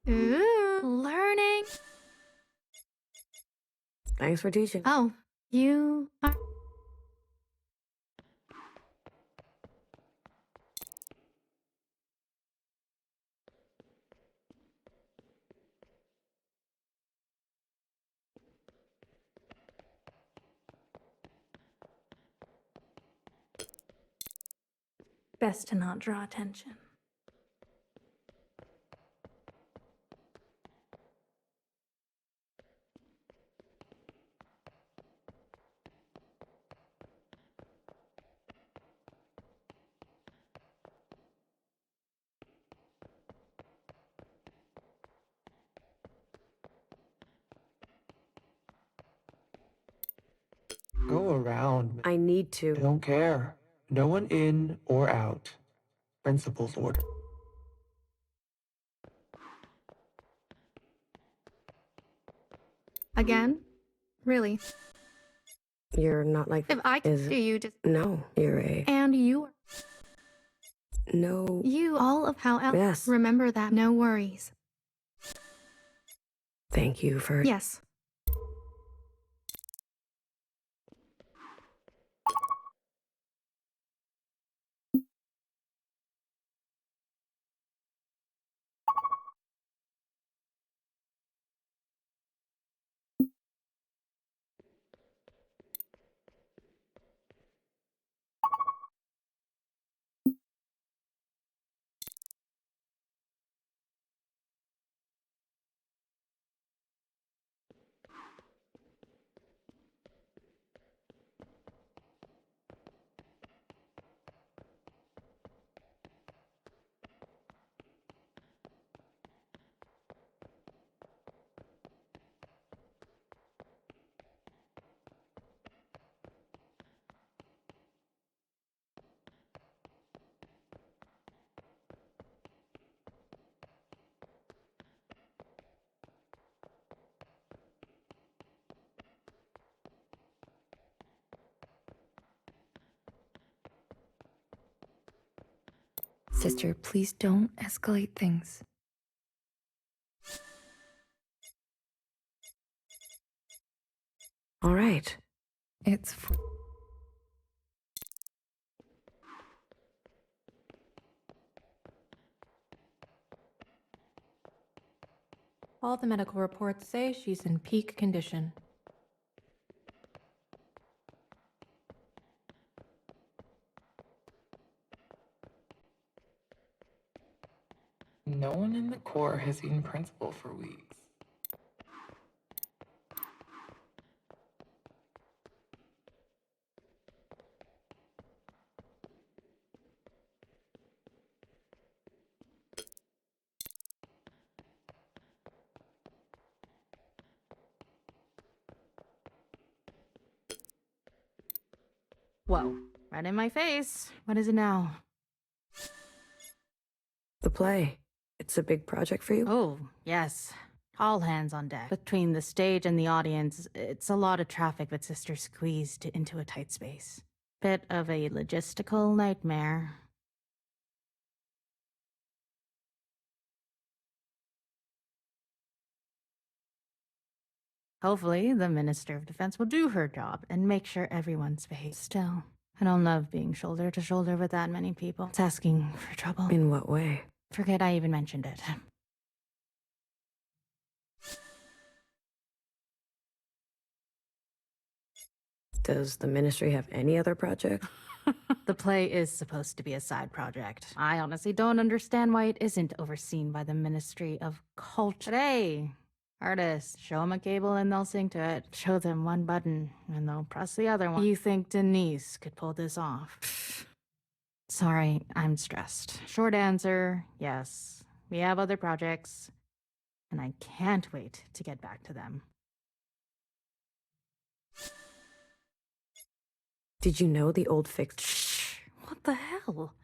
Ooh, learning. Thanks for teaching. Oh, you are... Best to not draw attention. Go around. I need to. I don't care. No one in or out. Principal's order. Again? Really? You're not like... If I could do you just... No, you're a... And you... No... You all of how else... Yes. Remember that. No worries. Thank you for... Yes. Sister, please don't escalate things. All right. It's for... All the medical reports say she's in peak condition. No one in the Corps has seen Principal for weeks. Whoa, right in my face. What is it now? The play. It's a big project for you? Oh, yes. All hands on deck. Between the stage and the audience, it's a lot of traffic that Sister squeezed into a tight space. Bit of a logistical nightmare. Hopefully, the Minister of Defense will do her job and make sure everyone's behaved. Still, I don't love being shoulder to shoulder with that many people. It's asking for trouble. In what way? Forget I even mentioned it. Does the ministry have any other projects? The play is supposed to be a side project. I honestly don't understand why it isn't overseen by the Ministry of Culture. But hey, artists, show them a cable and they'll sing to it. Show them one button and they'll press the other one. You think Denise could pull this off? Sorry, I'm stressed. Short answer, yes. We have other projects, and I can't wait to get back to them. Did you know the old fix? Shh! What the hell?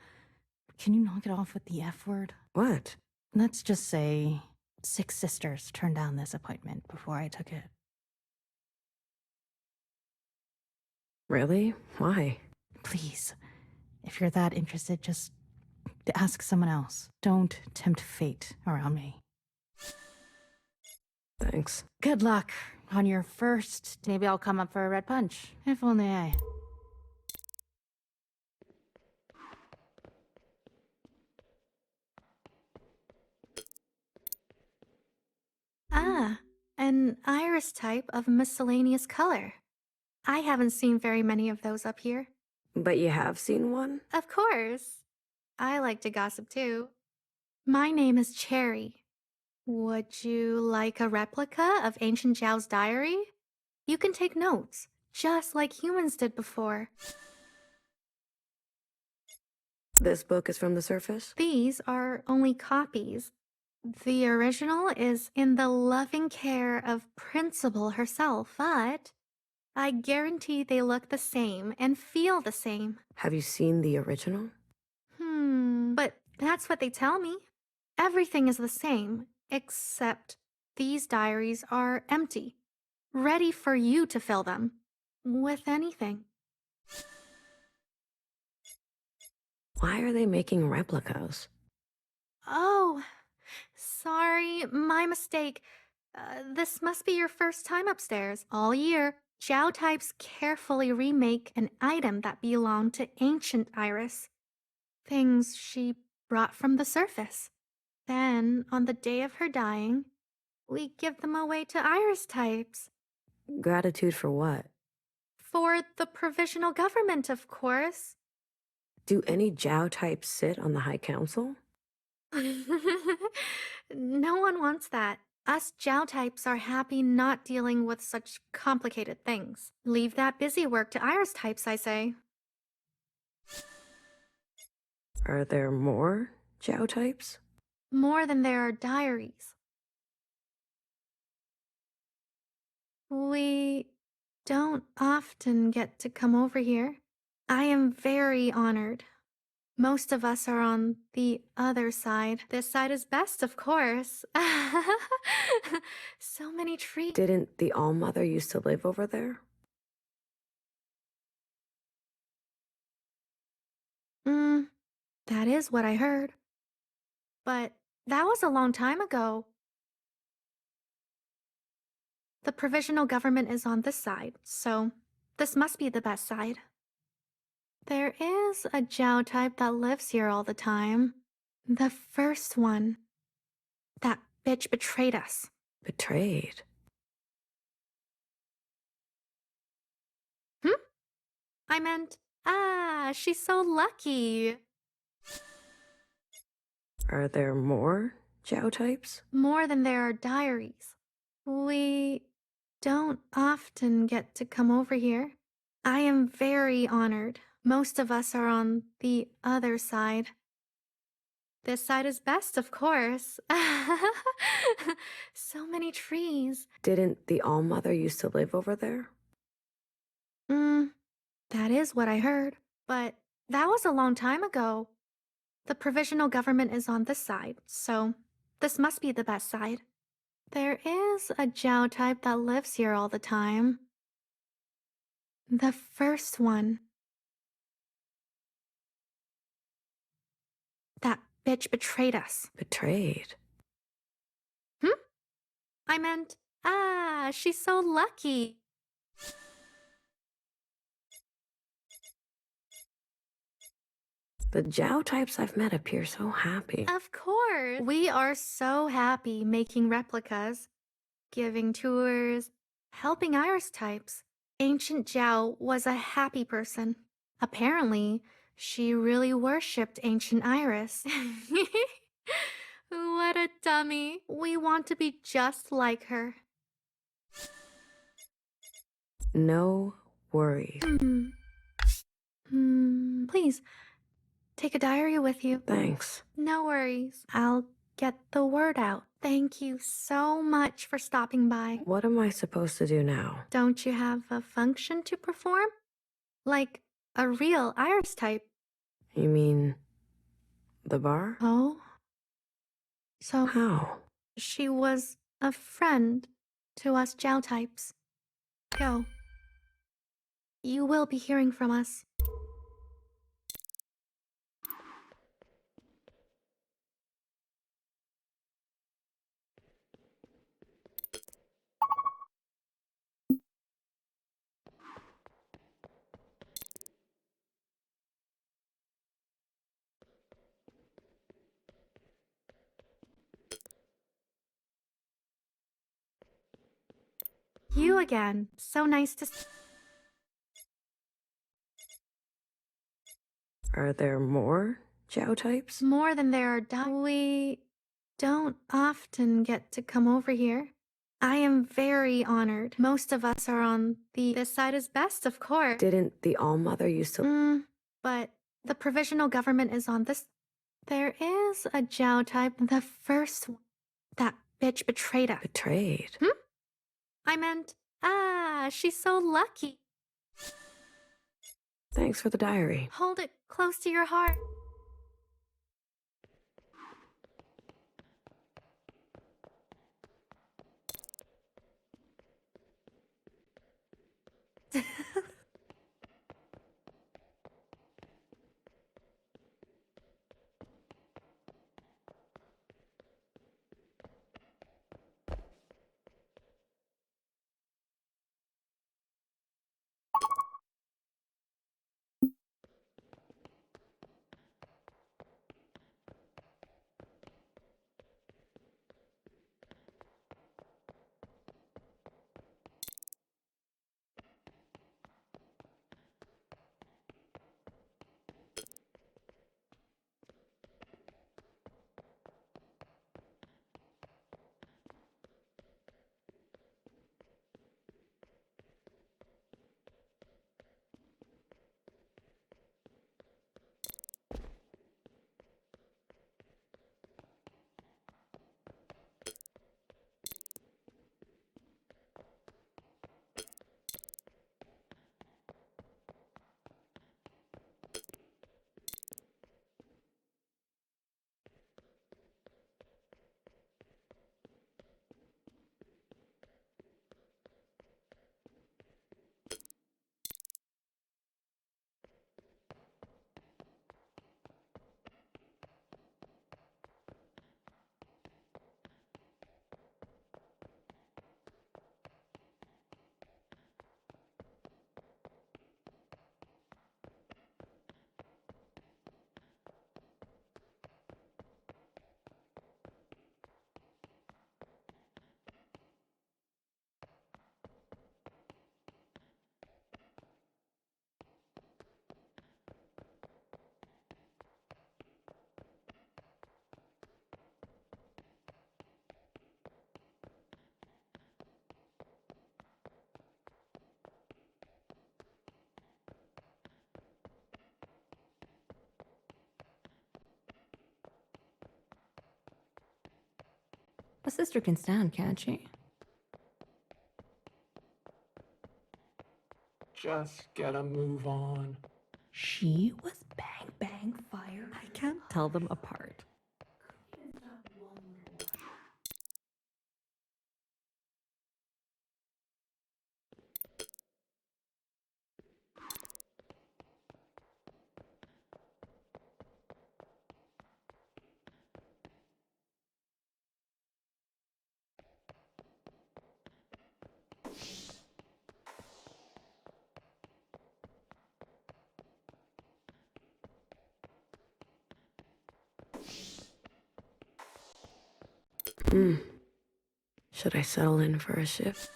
Can you knock it off with the F word? What? Let's just say 6 sisters turned down this appointment before I took it. Really? Why? Please, if you're that interested, just ask someone else. Don't tempt fate around me. Thanks. Good luck on your first. Maybe I'll come up for a red punch. If only I. Ah, an iris type of miscellaneous color. I haven't seen very many of those up here. But you have seen one? Of course. I like to gossip too. My name is Cherry. Would you like a replica of Ancient Zhao's diary? You can take notes, just like humans did before. This book is from the surface? These are only copies. The original is in the loving care of Principal herself, but I guarantee they look the same and feel the same. Have you seen the original? But that's what they tell me. Everything is the same, except these diaries are empty, ready for you to fill them with anything. Why are they making replicas? Oh, sorry, my mistake. This must be your first time upstairs. All year, Zhao types carefully remake an item that belonged to ancient Iris. Things she brought from the surface. Then, on the day of her dying, we give them away to Iris types. Gratitude for what? For the provisional government, of course. Do any Zhao types sit on the High Council? No one wants that. Us Zhao types are happy not dealing with such complicated things. Leave that busy work to Iris types, I say. Are there more Zhao types? More than there are diaries. We don't often get to come over here. I am very honored. Most of us are on the other side. This side is best, of course. So many trees. Didn't the All-Mother used to live over there? That is what I heard. But that was a long time ago. The provisional government is on this side, so this must be the best side. There is a Zhao type that lives here all the time. The first one. That bitch betrayed us. Betrayed? I meant, she's so lucky. Are there more Zhao types? More than there are diaries. We don't often get to come over here. I am very honored. Most of us are on the other side. This side is best, of course. So many trees. Didn't the All-Mother used to live over there? That is what I heard. But that was a long time ago. The provisional government is on this side, so this must be the best side. There is a Zhao type that lives here all the time. The first one. That bitch betrayed us. Betrayed? I meant, she's so lucky. The Zhao types I've met appear so happy. Of course. We are so happy making replicas, giving tours, helping Iris types. Ancient Zhao was a happy person. Apparently, she really worshipped Ancient Iris. What a dummy. We want to be just like her. No worries. Please, take a diary with you. Thanks. No worries. I'll get the word out. Thank you so much for stopping by. What am I supposed to do now? Don't you have a function to perform? Like a real Iris type? You mean the bar? Oh? So... How? She was a friend to us Zhao types. Go. You will be hearing from us. You again. So nice to Are there more Jiao types? More than there are We don't often get to come over here. I am very honored. Most of us are on this side is best, of course. Didn't the All-Mother used to... But the provisional government is on this. There is a Jiao type, the first one. That bitch betrayed us. Betrayed? I meant, she's so lucky. Thanks for the diary. Hold it close to your heart. A sister can stand, can't she? Just get a move on. She was bang, bang, fire. I can't tell them apart. Should I settle in for a shift?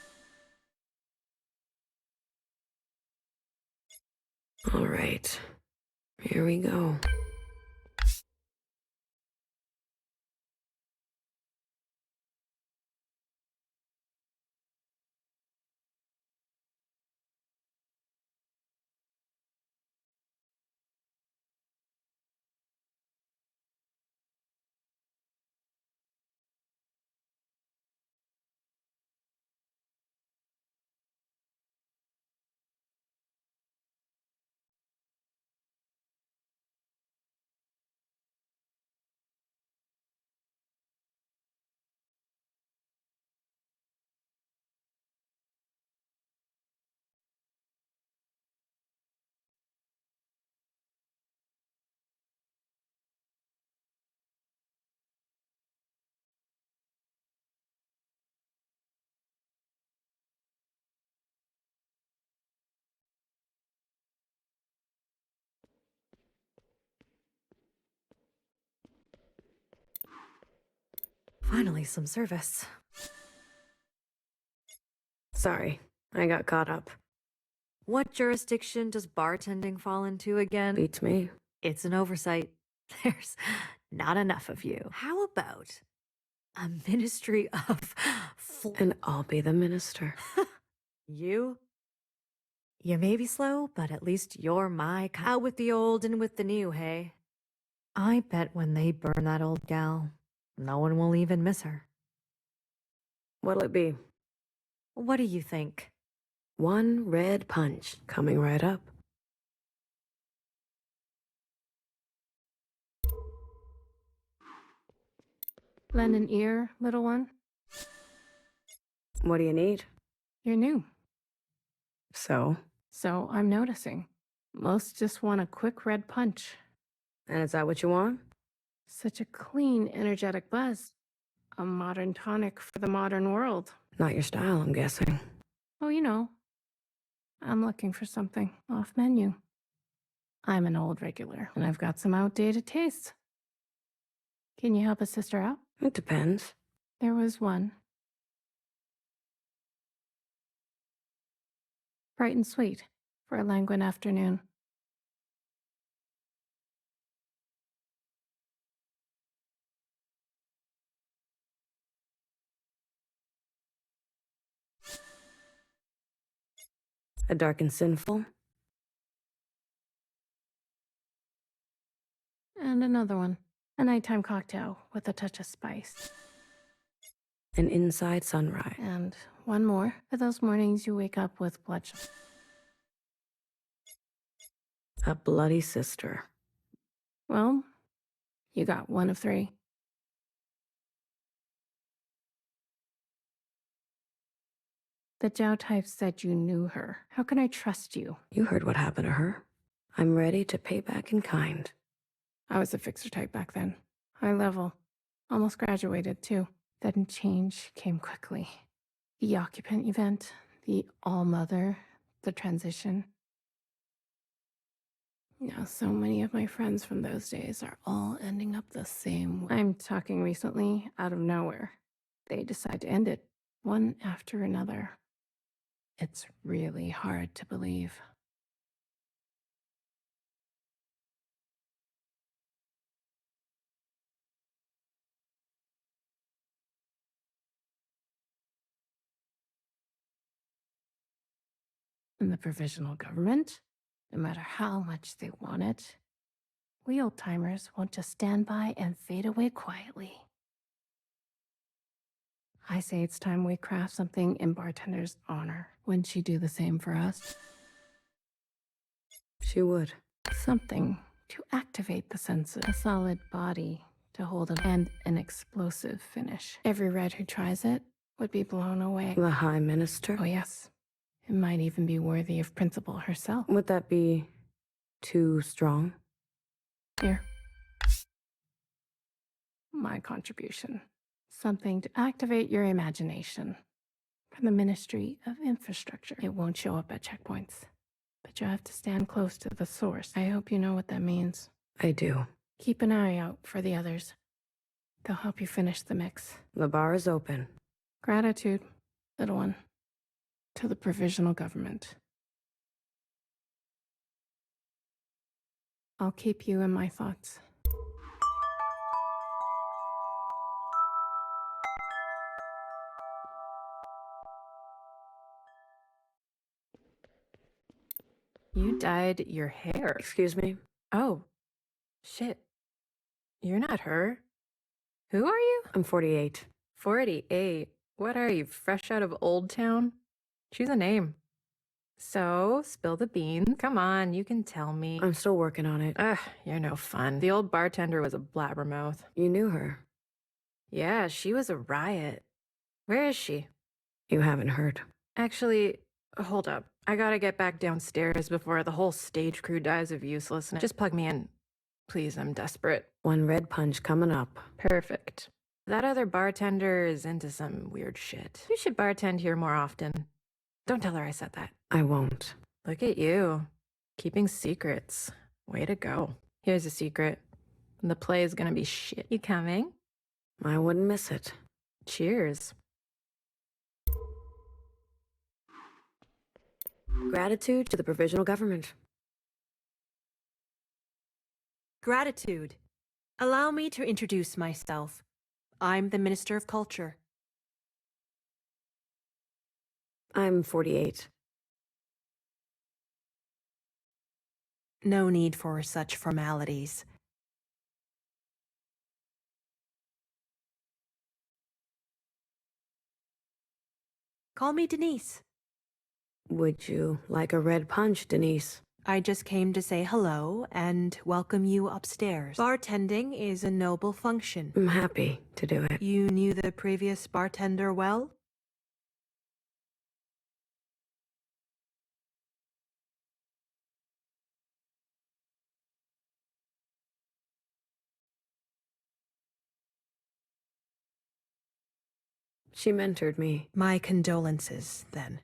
All right. Here we go. Finally, some service. Sorry, I got caught up. What jurisdiction does bartending fall into again? Beats me. It's an oversight. There's not enough of you. How about a ministry of... And I'll be the minister. You? You may be slow, but at least you're out with the old and with the new, hey? I bet when they burn that old gal, no one will even miss her. What'll it be? What do you think? 1 red punch coming right up. Lend an ear, little one. What do you need? You're new. So I'm noticing. Most just want a quick red punch. And is that what you want? Such a clean, energetic buzz. A modern tonic for the modern world. Not your style, I'm guessing. Oh, you know. I'm looking for something off menu. I'm an old regular, and I've got some outdated tastes. Can you help a sister out? It depends. There was one. Bright and sweet for a languid afternoon. A dark and sinful? And another one. A nighttime cocktail with a touch of spice. An inside sunrise. And one more for those mornings you wake up with bloodshot. A bloody sister. Well, you got one of 3. The Zhao type said you knew her. How can I trust you? You heard what happened to her. I'm ready to pay back in kind. I was a fixer type back then. High level. Almost graduated, too. Then change came quickly. The occupant event, the all-mother, the transition. Now, so many of my friends from those days are all ending up the same way. I'm talking recently, out of nowhere. They decide to end it, one after another. It's really hard to believe. And the provisional government, no matter how much they want it, we old-timers won't just stand by and fade away quietly. I say it's time we craft something in bartender's honor. Wouldn't she do the same for us? She would. Something to activate the senses. A solid body to hold it, and an explosive finish. Every red who tries it would be blown away. The High Minister? Oh, yes. It might even be worthy of Principal herself. Would that be too strong? Here. My contribution. Something to activate your imagination. From the Ministry of Infrastructure. It won't show up at checkpoints, but you'll have to stand close to the source. I hope you know what that means. I do. Keep an eye out for the others. They'll help you finish the mix. The bar is open. Gratitude, little one, to the provisional government. I'll keep you in my thoughts. You dyed your hair. Excuse me? Oh, shit. You're not her. Who are you? I'm 48. 48. What are you, fresh out of Old Town? Choose a name. So, spill the beans. Come on, you can tell me. I'm still working on it. Ugh, you're no fun. The old bartender was a blabbermouth. You knew her. Yeah, she was a riot. Where is she? You haven't heard. Actually, hold up. I gotta get back downstairs before the whole stage crew dies of uselessness. Just plug me in. Please, I'm desperate. 1 red punch coming up. Perfect. That other bartender is into some weird shit. You should bartend here more often. Don't tell her I said that. I won't. Look at you. Keeping secrets. Way to go. Here's a secret. The play is gonna be shit. You coming? I wouldn't miss it. Cheers. Gratitude to the provisional government. Gratitude. Allow me to introduce myself. I'm the Minister of Culture. I'm 48. No need for such formalities. Call me Denise. Would you like a red punch, Denise? I just came to say hello and welcome you upstairs. Bartending is a noble function. I'm happy to do it. You knew the previous bartender well? She mentored me. My condolences, then.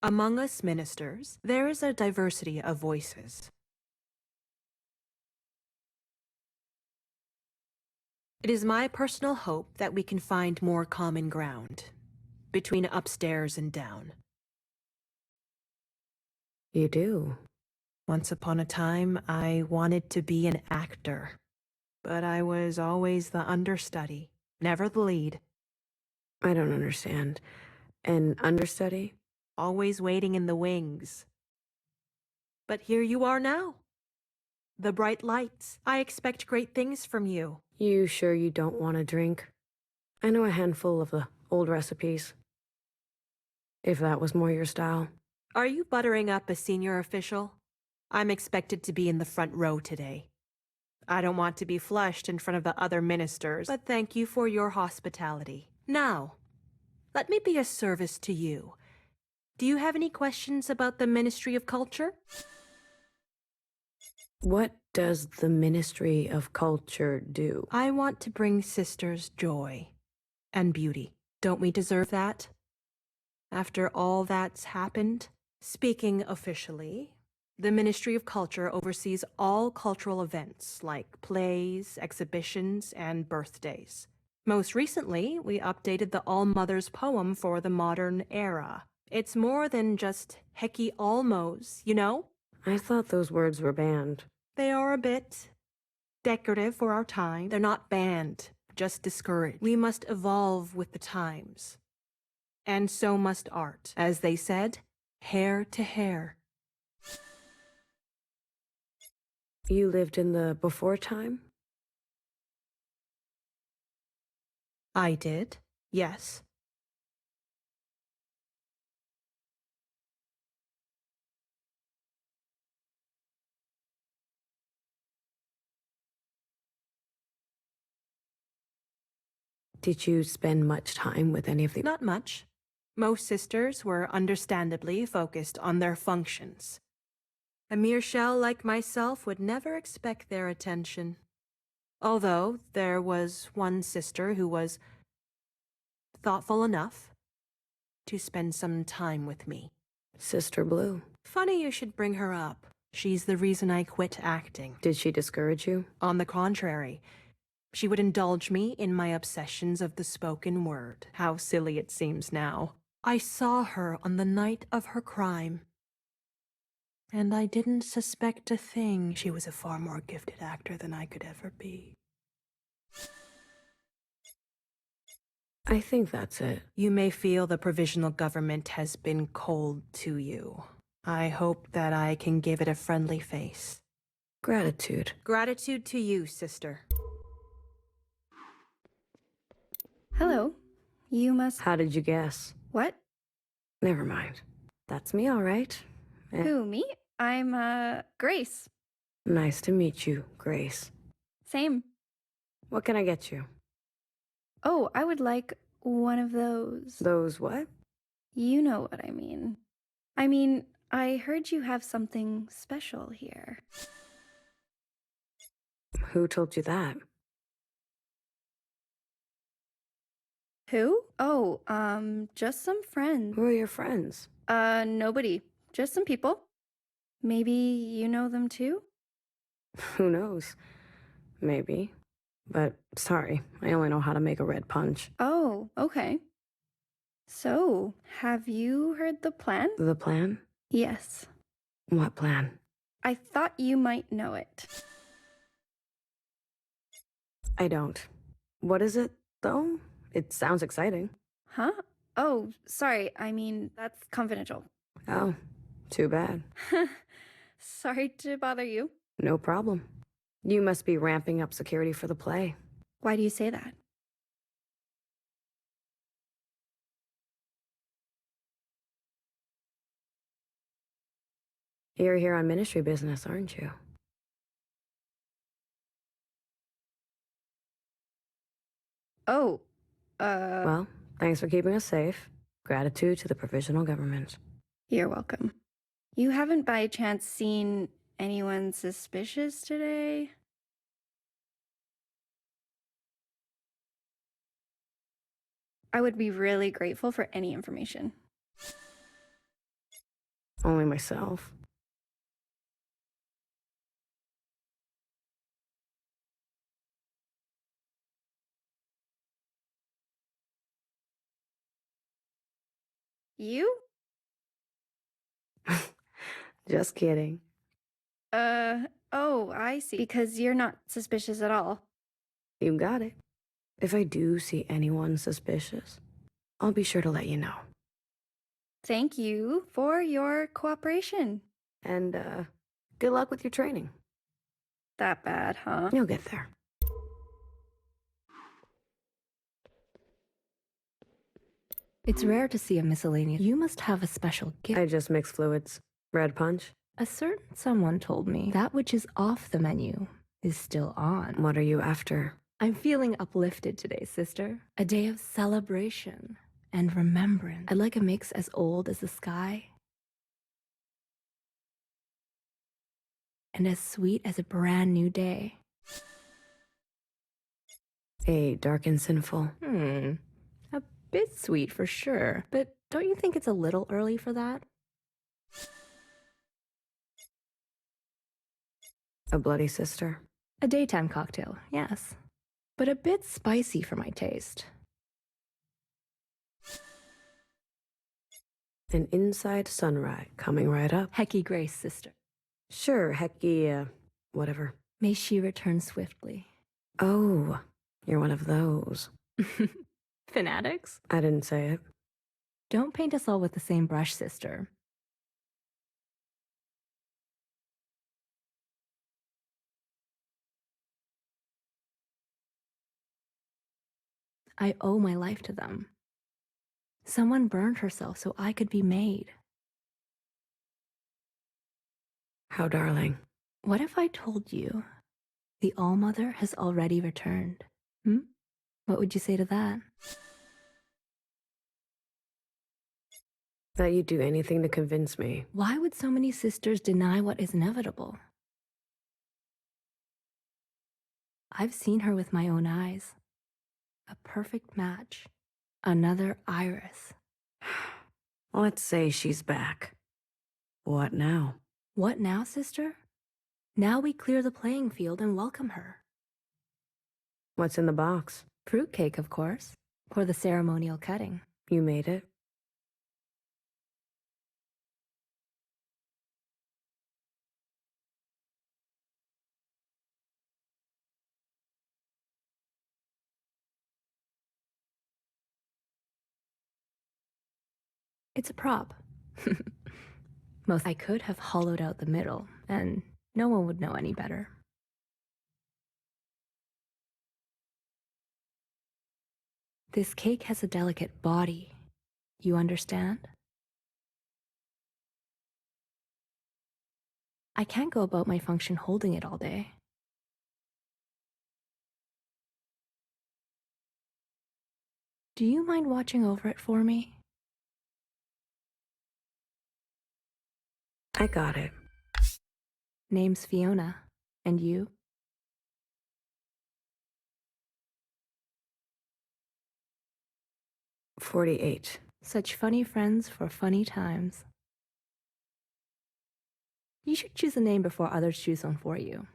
Among us ministers, there is a diversity of voices. It is my personal hope that we can find more common ground between upstairs and down. You do? Once upon a time, I wanted to be an actor, but I was always the understudy, never the lead. I don't understand. An understudy? Always waiting in the wings. But here you are now. The bright lights. I expect great things from you. You sure you don't want a drink? I know a handful of the old recipes. If that was more your style. Are you buttering up a senior official? I'm expected to be in the front row today. I don't want to be flushed in front of the other ministers, but thank you for your hospitality. Now, let me be a service to you. Do you have any questions about the Ministry of Culture? What does the Ministry of Culture do? I want to bring sisters joy and beauty. Don't we deserve that? After all that's happened? Speaking officially, the Ministry of Culture oversees all cultural events like plays, exhibitions, and birthdays. Most recently, we updated the All Mothers poem for the modern era. It's more than just Heki Almos, you know? I thought those words were banned. They are a bit decorative for our time. They're not banned, just discouraged. We must evolve with the times. And so must art. As they said, hair to hair. You lived in the before time? I did, yes. Did you spend much time with any of the— Not much. Most sisters were understandably focused on their functions. A mere shell like myself would never expect their attention. Although there was one sister who was thoughtful enough to spend some time with me. Sister Blue. Funny you should bring her up. She's the reason I quit acting. Did she discourage you? On the contrary. She would indulge me in my obsessions of the spoken word. How silly it seems now. I saw her on the night of her crime. And I didn't suspect a thing. She was a far more gifted actor than I could ever be. I think that's it. You may feel the provisional government has been cold to you. I hope that I can give it a friendly face. Gratitude. Gratitude to you, sister. Hello. You must— How did you guess? What? Never mind. That's me, all right. Who, me? I'm, Grace. Nice to meet you, Grace. Same. What can I get you? Oh, I would like one of those. Those what? You know what I mean. I heard you have something special here. Who told you that? Who? Oh, just some friends. Who are your friends? Nobody. Just some people. Maybe you know them too? Who knows? Maybe. But sorry, I only know how to make a red punch. Oh, okay. So, have you heard the plan? The plan? Yes. What plan? I thought you might know it. I don't. What is it, though? It sounds exciting. Huh? Oh, sorry. I mean, that's confidential. Oh, too bad. Sorry to bother you. No problem. You must be ramping up security for the play. Why do you say that? You're here on ministry business, aren't you? Oh, Well, thanks for keeping us safe. Gratitude to the provisional government. You're welcome. You haven't by chance seen anyone suspicious today? I would be really grateful for any information. Only myself. You? Just kidding. Oh, I see. Because you're not suspicious at all. You got it. If I do see anyone suspicious, I'll be sure to let you know. Thank you for your cooperation. And, good luck with your training. That bad, huh? You'll get there. It's rare to see a miscellaneous. You must have a special gift. I just mix fluids. Red punch? A certain someone told me that which is off the menu is still on. What are you after? I'm feeling uplifted today, sister. A day of celebration and remembrance. I'd like a mix as old as the sky and as sweet as a brand new day. A dark and sinful. A bit sweet for sure, but don't you think it's a little early for that? A bloody sister. A daytime cocktail, yes, but a bit spicy for my taste. An inside sunrise coming right up. Hecky Grace, sister. Sure, Hecky, whatever. May she return swiftly. Oh, you're one of those. Fanatics? I didn't say it. Don't paint us all with the same brush, sister. I owe my life to them. Someone burned herself so I could be made. How darling. What if I told you the All-Mother has already returned? What would you say to that? That you'd do anything to convince me. Why would so many sisters deny what is inevitable? I've seen her with my own eyes. A perfect match. Another Iris. Let's say she's back. What now? What now, sister? Now we clear the playing field and welcome her. What's in the box? Fruitcake, of course, for the ceremonial cutting. You made it? It's a prop. I could have hollowed out the middle, and no one would know any better. This cake has a delicate body. You understand? I can't go about my function holding it all day. Do you mind watching over it for me? I got it. Name's Fiona. And you? $48. Such funny friends for funny times. You should choose a name before others choose one for you.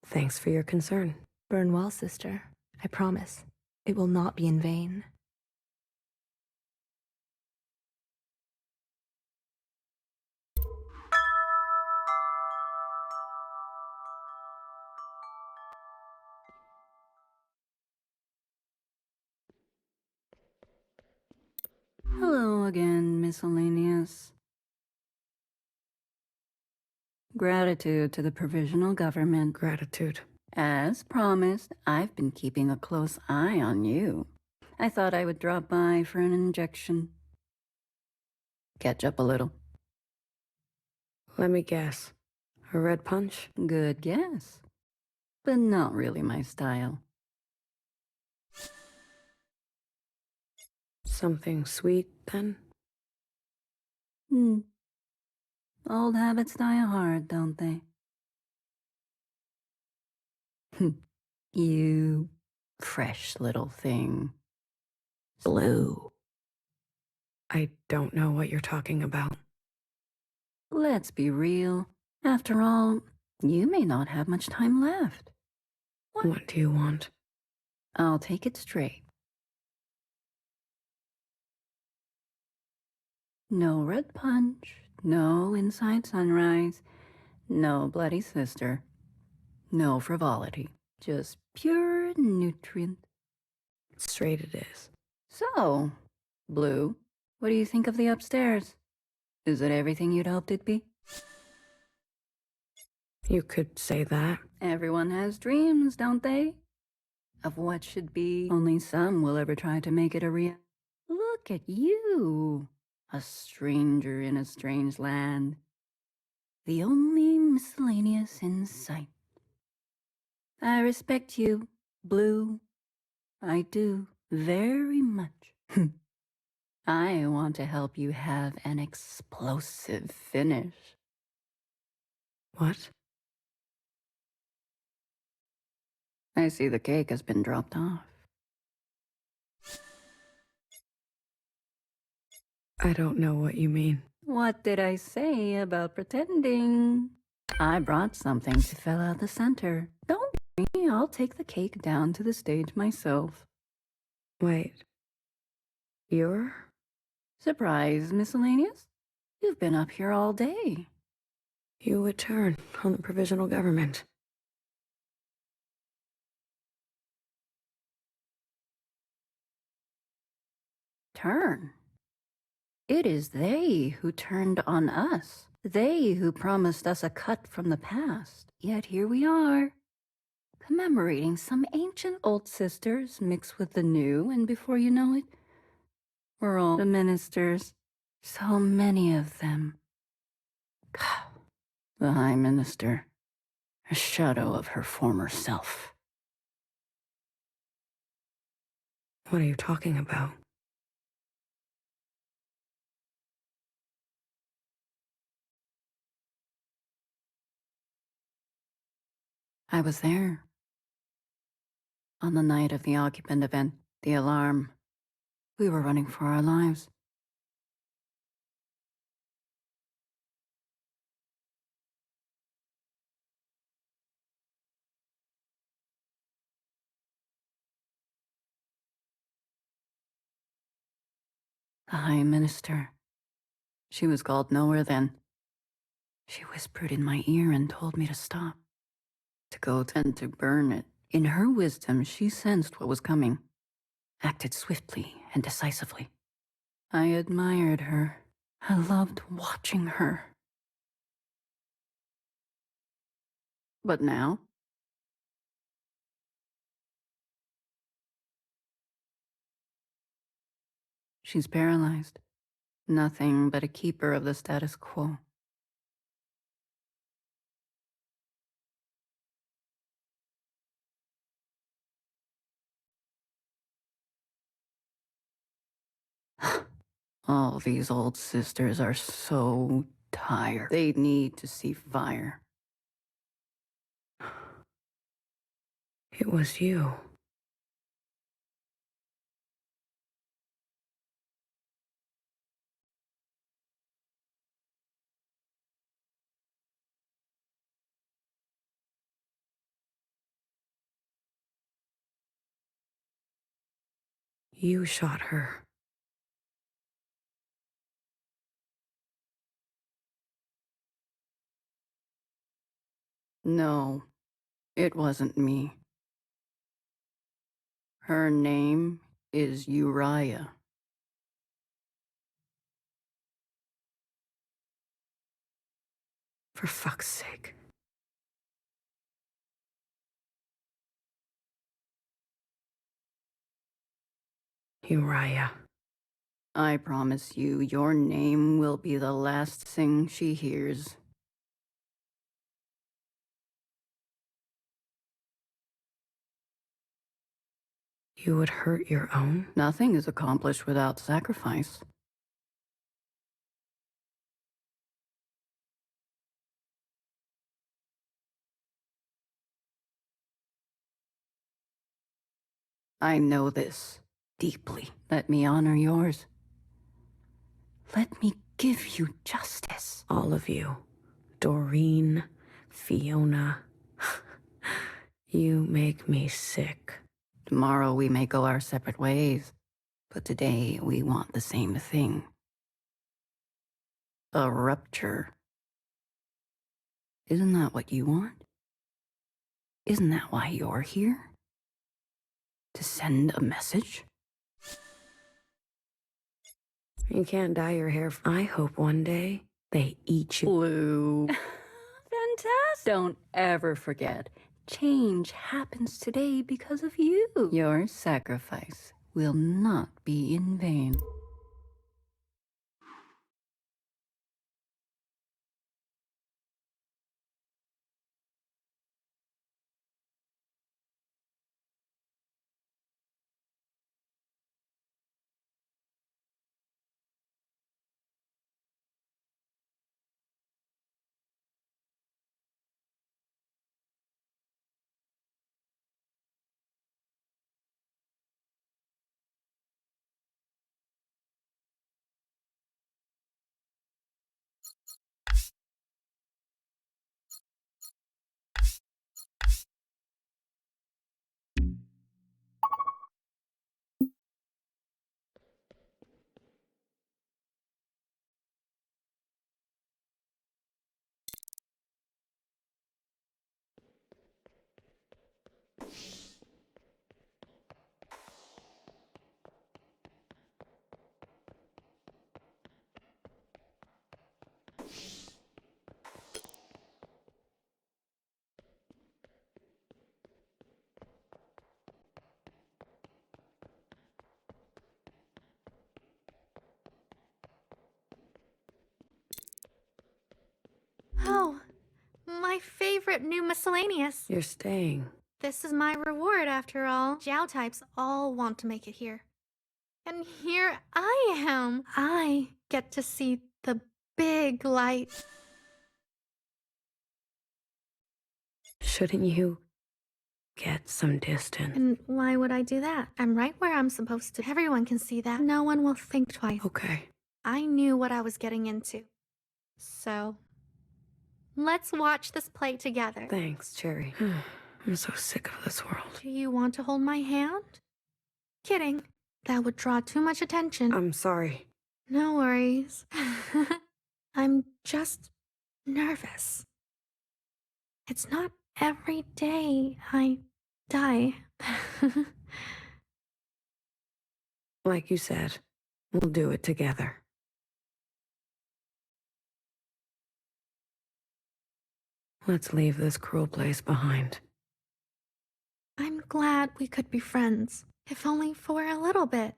Thanks for your concern. Burn well, sister. I promise. It will not be in vain. go again, miscellaneous. Gratitude to the provisional government. Gratitude. As promised, I've been keeping a close eye on you. I thought I would drop by for an injection. Catch up a little. Let me guess. A red punch? Good guess. But not really my style. Something sweet, then? Old habits die hard, don't they? You fresh little thing. Blue. I don't know what you're talking about. Let's be real. After all, you may not have much time left. What do you want? I'll take it straight. No red punch, no inside sunrise, no bloody sister, no frivolity. Just pure nutrient. Straight it is. So, Blue, what do you think of the upstairs? Is it everything you'd hoped it'd be? You could say that. Everyone has dreams, don't they? Of what should be. Only some will ever try to make it a reality. Look at you, a stranger in a strange land. The only miscellaneous in sight. I respect you, Blue. I do, very much. I want to help you have an explosive finish. What? I see the cake has been dropped off. I don't know what you mean. What did I say about pretending? I brought something to fill out the center. Don't worry, I'll take the cake down to the stage myself. Wait. You're? Surprise, miscellaneous? You've been up here all day. You would turn on the provisional government. Turn? It is they who turned on us. They who promised us a cut from the past. Yet here we are, commemorating some ancient old sisters mixed with the new, and before you know it, we're all the ministers. So many of them. The High Minister, a shadow of her former self. What are you talking about? I was there. On the night of the occupant event, the alarm. We were running for our lives. The High Minister. She was called nowhere then. She whispered in my ear and told me to stop. To go and to burn it. In her wisdom, she sensed what was coming. Acted swiftly and decisively. I admired her. I loved watching her. But now? She's paralyzed. Nothing but a keeper of the status quo. All these old sisters are so tired. They need to see fire. It was you. You shot her. No, it wasn't me. Her name is Uriah. For fuck's sake. Uriah. I promise you, your name will be the last thing she hears. You would hurt your own? Nothing is accomplished without sacrifice. I know this deeply. Let me honor yours. Let me give you justice. All of you. Doreen, Fiona. You make me sick. Tomorrow we may go our separate ways, but today we want the same thing. A rupture. Isn't that what you want? Isn't that why you're here? To send a message? You can't dye your hair. I hope one day they eat you. Blue. Fantastic. Don't ever forget, change happens today because of you. Your sacrifice will not be in vain. Oh, my favorite new miscellaneous. You're staying. This is my reward, after all. Jiao types all want to make it here. And here I am. I get to see the big light. Shouldn't you get some distance? And why would I do that? I'm right where I'm supposed to. Everyone can see that. No one will think twice. Okay. I knew what I was getting into. So, let's watch this play together. Thanks, Cherry. I'm so sick of this world. Do you want to hold my hand? Kidding. That would draw too much attention. I'm sorry. No worries. I'm just nervous. It's not every day I die. Like you said, we'll do it together. Let's leave this cruel place behind. I'm glad we could be friends, if only for a little bit.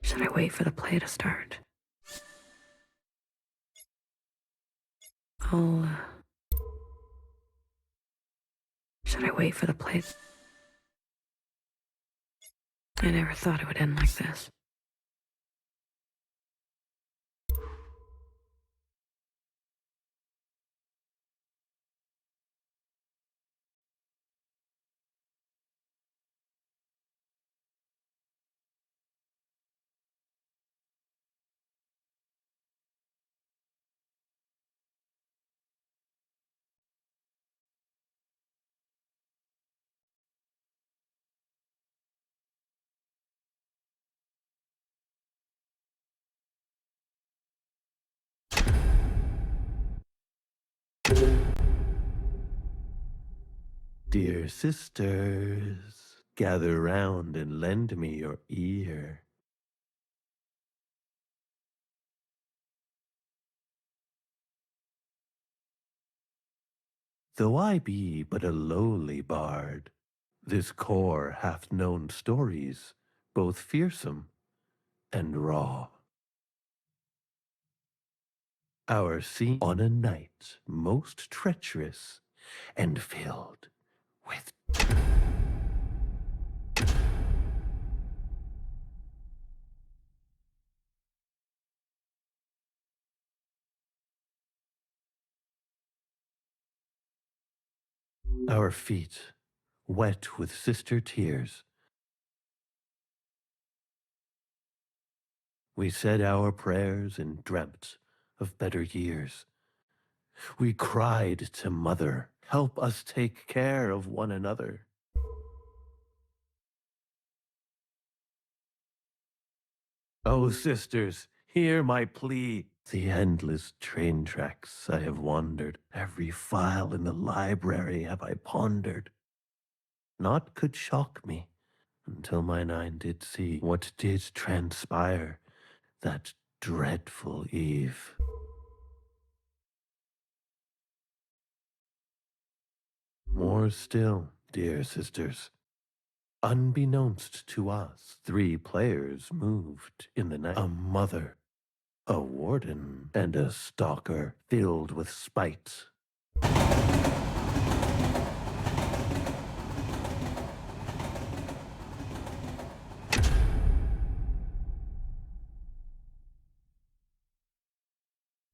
Should I wait for the play to start? Should I wait for the play? I never thought it would end like this. Dear sisters, gather round and lend me your ear. Though I be but a lowly bard, this core hath known stories, both fearsome and raw. Our scene on a night most treacherous and filled with our feet wet with sister tears. We said our prayers and dreamt of better years. We cried to Mother, help us take care of one another. Oh, sisters, hear my plea. The endless train tracks I have wandered, every file in the library have I pondered. Naught could shock me until mine eye did see what did transpire that dreadful eve. More still, dear sisters, unbeknownst to us, 3 players moved in the night. A mother, a warden, and a stalker filled with spite.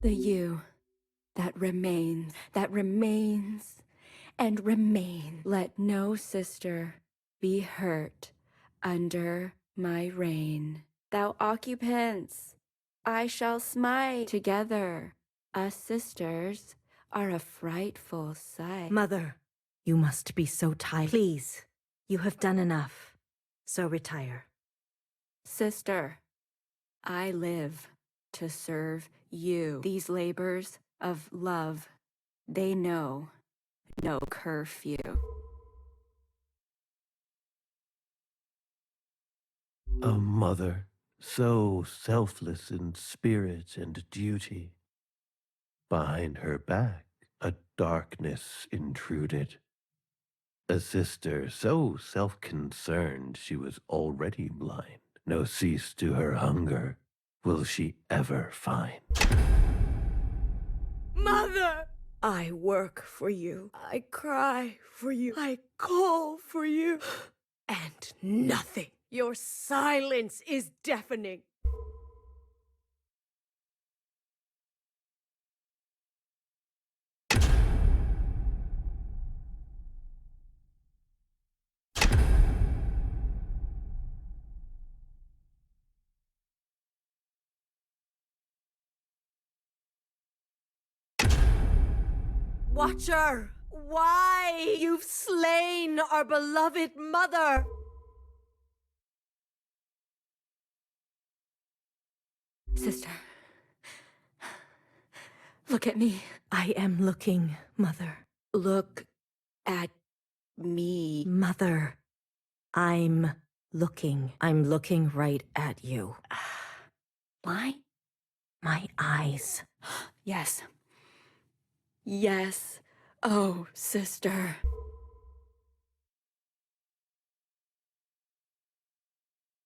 The you that remains, and remains. Let no sister be hurt under my reign. Thou occupants, I shall smite. Together, us sisters are a frightful sight. Mother, you must be so tired. Please, you have done enough. So retire. Sister, I live to serve you. These labors of love, they know no curfew. A mother, so selfless in spirit and duty. Behind her back, a darkness intruded. A sister so self-concerned she was already blind. No cease to her hunger will she ever find. Mother! I work for you. I cry for you. I call for you. And nothing. Your silence is deafening. Watcher, why? You've slain our beloved mother. Sister, look at me. I am looking, Mother. Look at me. Mother, I'm looking. I'm looking right at you. My eyes. Yes. Yes. Oh, sister.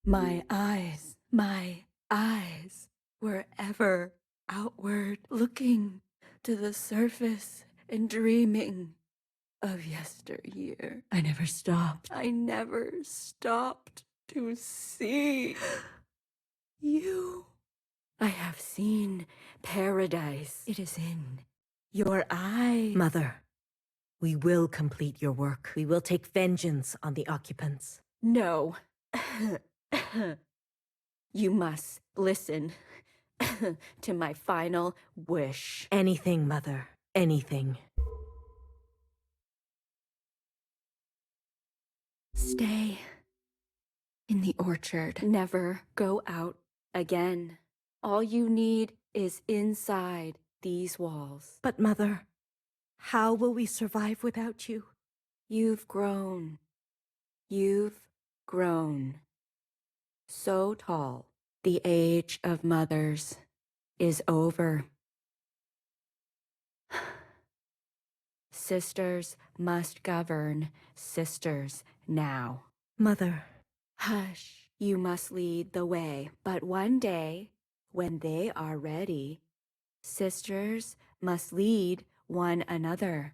My eyes were ever outward, looking to the surface and dreaming of yesteryear. I never stopped to see you. I have seen paradise. It is in your eyes. Mother, we will complete your work. We will take vengeance on the occupants. No. You must listen to my final wish. Anything, Mother. Anything. Stay in the orchard. Never go out again. All you need is inside these walls. But, Mother, how will we survive without you? You've grown. You've grown. So tall. The age of mothers is over. Sisters must govern sisters now. Mother. Hush. You must lead the way. But one day, when they are ready, sisters must lead one another.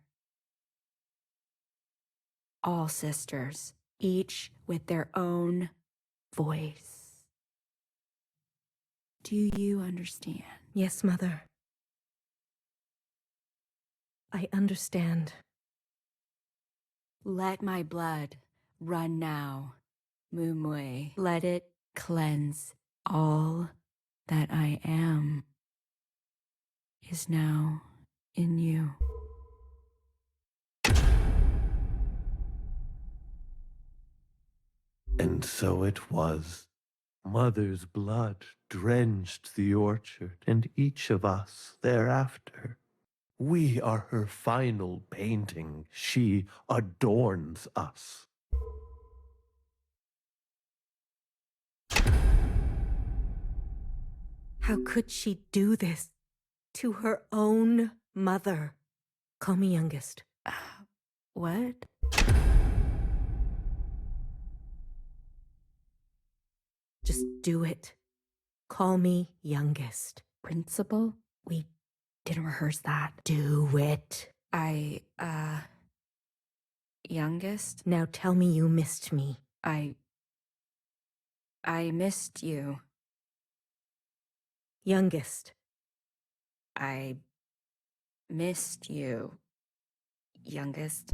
All sisters, each with their own voice. Do you understand? Yes, Mother. I understand. Let my blood run now, Mumwe. Let it cleanse all that I am is now in you. And so it was. Mother's blood drenched the orchard, and each of us thereafter. We are her final painting. She adorns us. How could she do this to her own mother? Call me youngest. What? Just do it. Call me youngest. Principal? We didn't rehearse that. Do it. Youngest? Now tell me you missed me. I missed you. Youngest. I missed you. Youngest.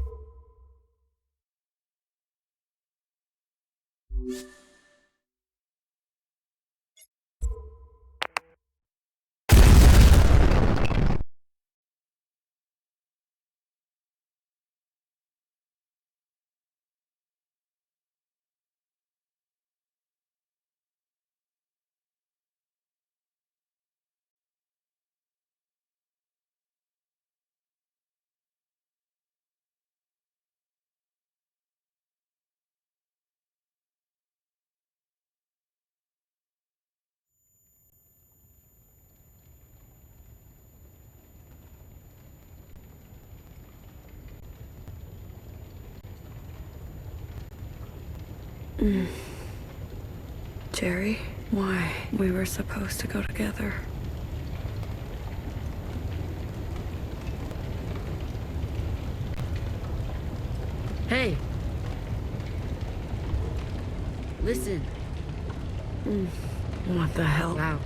Jerry, why? We were supposed to go together. Hey! Listen. What the hell? Wow.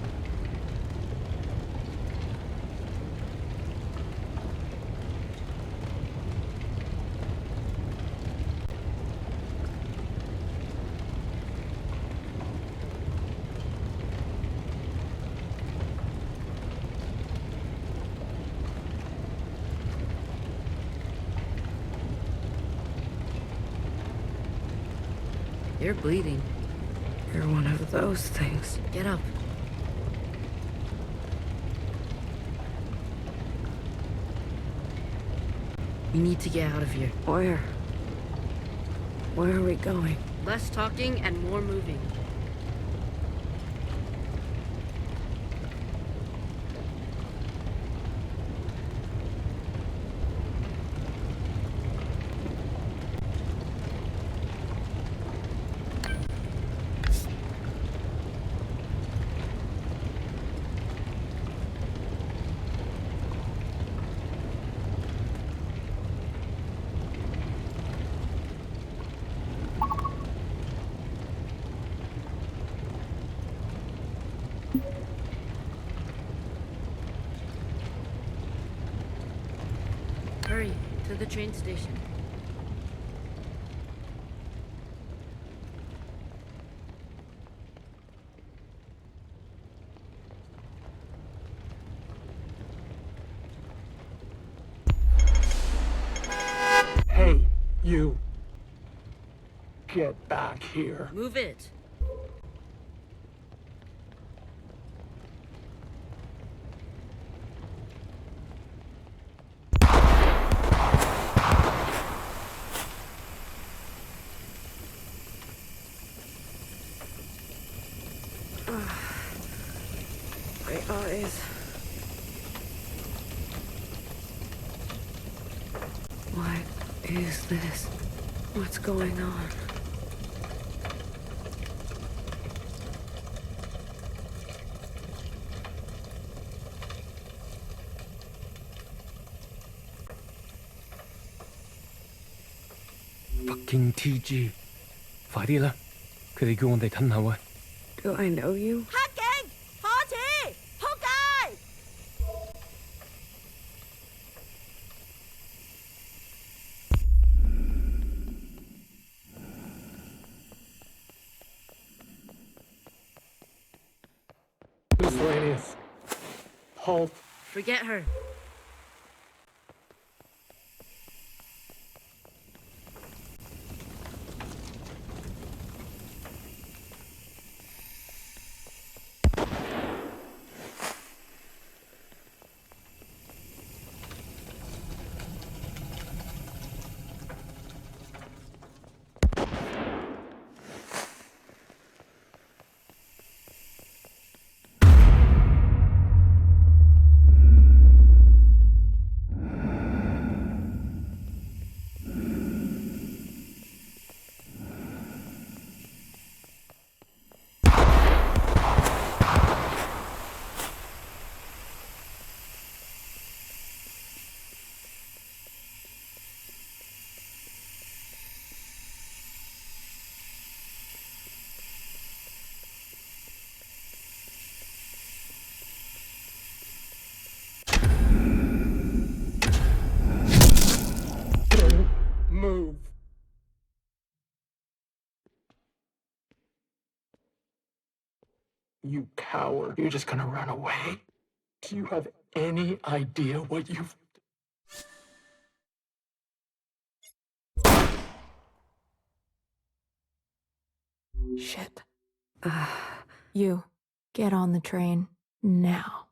You're bleeding. You're one of those things. Get up. We need to get out of here. Where? Where are we going? Less talking and more moving. Hurry, to the train station. Hey, you. Get back here. Move it. My eyes. is this? What's going on? Fucking TG， 快啲啦！佢哋叫我哋吞口啊！ Do I know you? 黑警，開始，仆街！ Miscellaneous. Halt. Forget her. Move. You coward. You're just gonna run away? Do you have any idea what you've... Shit. You, get on the train now.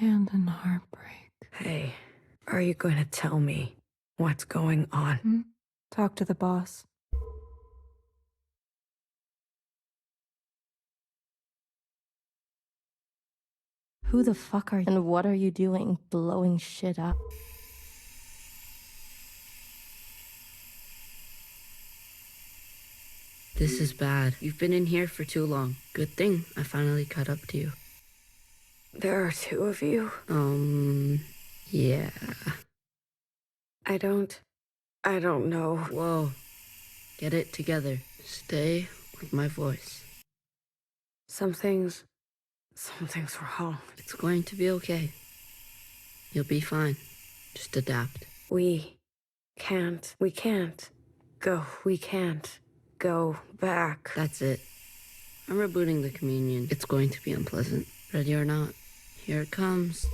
And an heartbreak. Hey, are you going to tell me what's going on? Talk to the boss. Who the fuck are you? And what are you doing blowing shit up? This is bad. You've been in here for too long. Good thing I finally caught up to you. There are two of you? Yeah. I don't know. Whoa. Get it together. Stay with my voice. Something's wrong. It's going to be okay. You'll be fine. Just adapt. We can't go back. That's it. I'm rebooting the communion. It's going to be unpleasant. Ready or not, here it comes.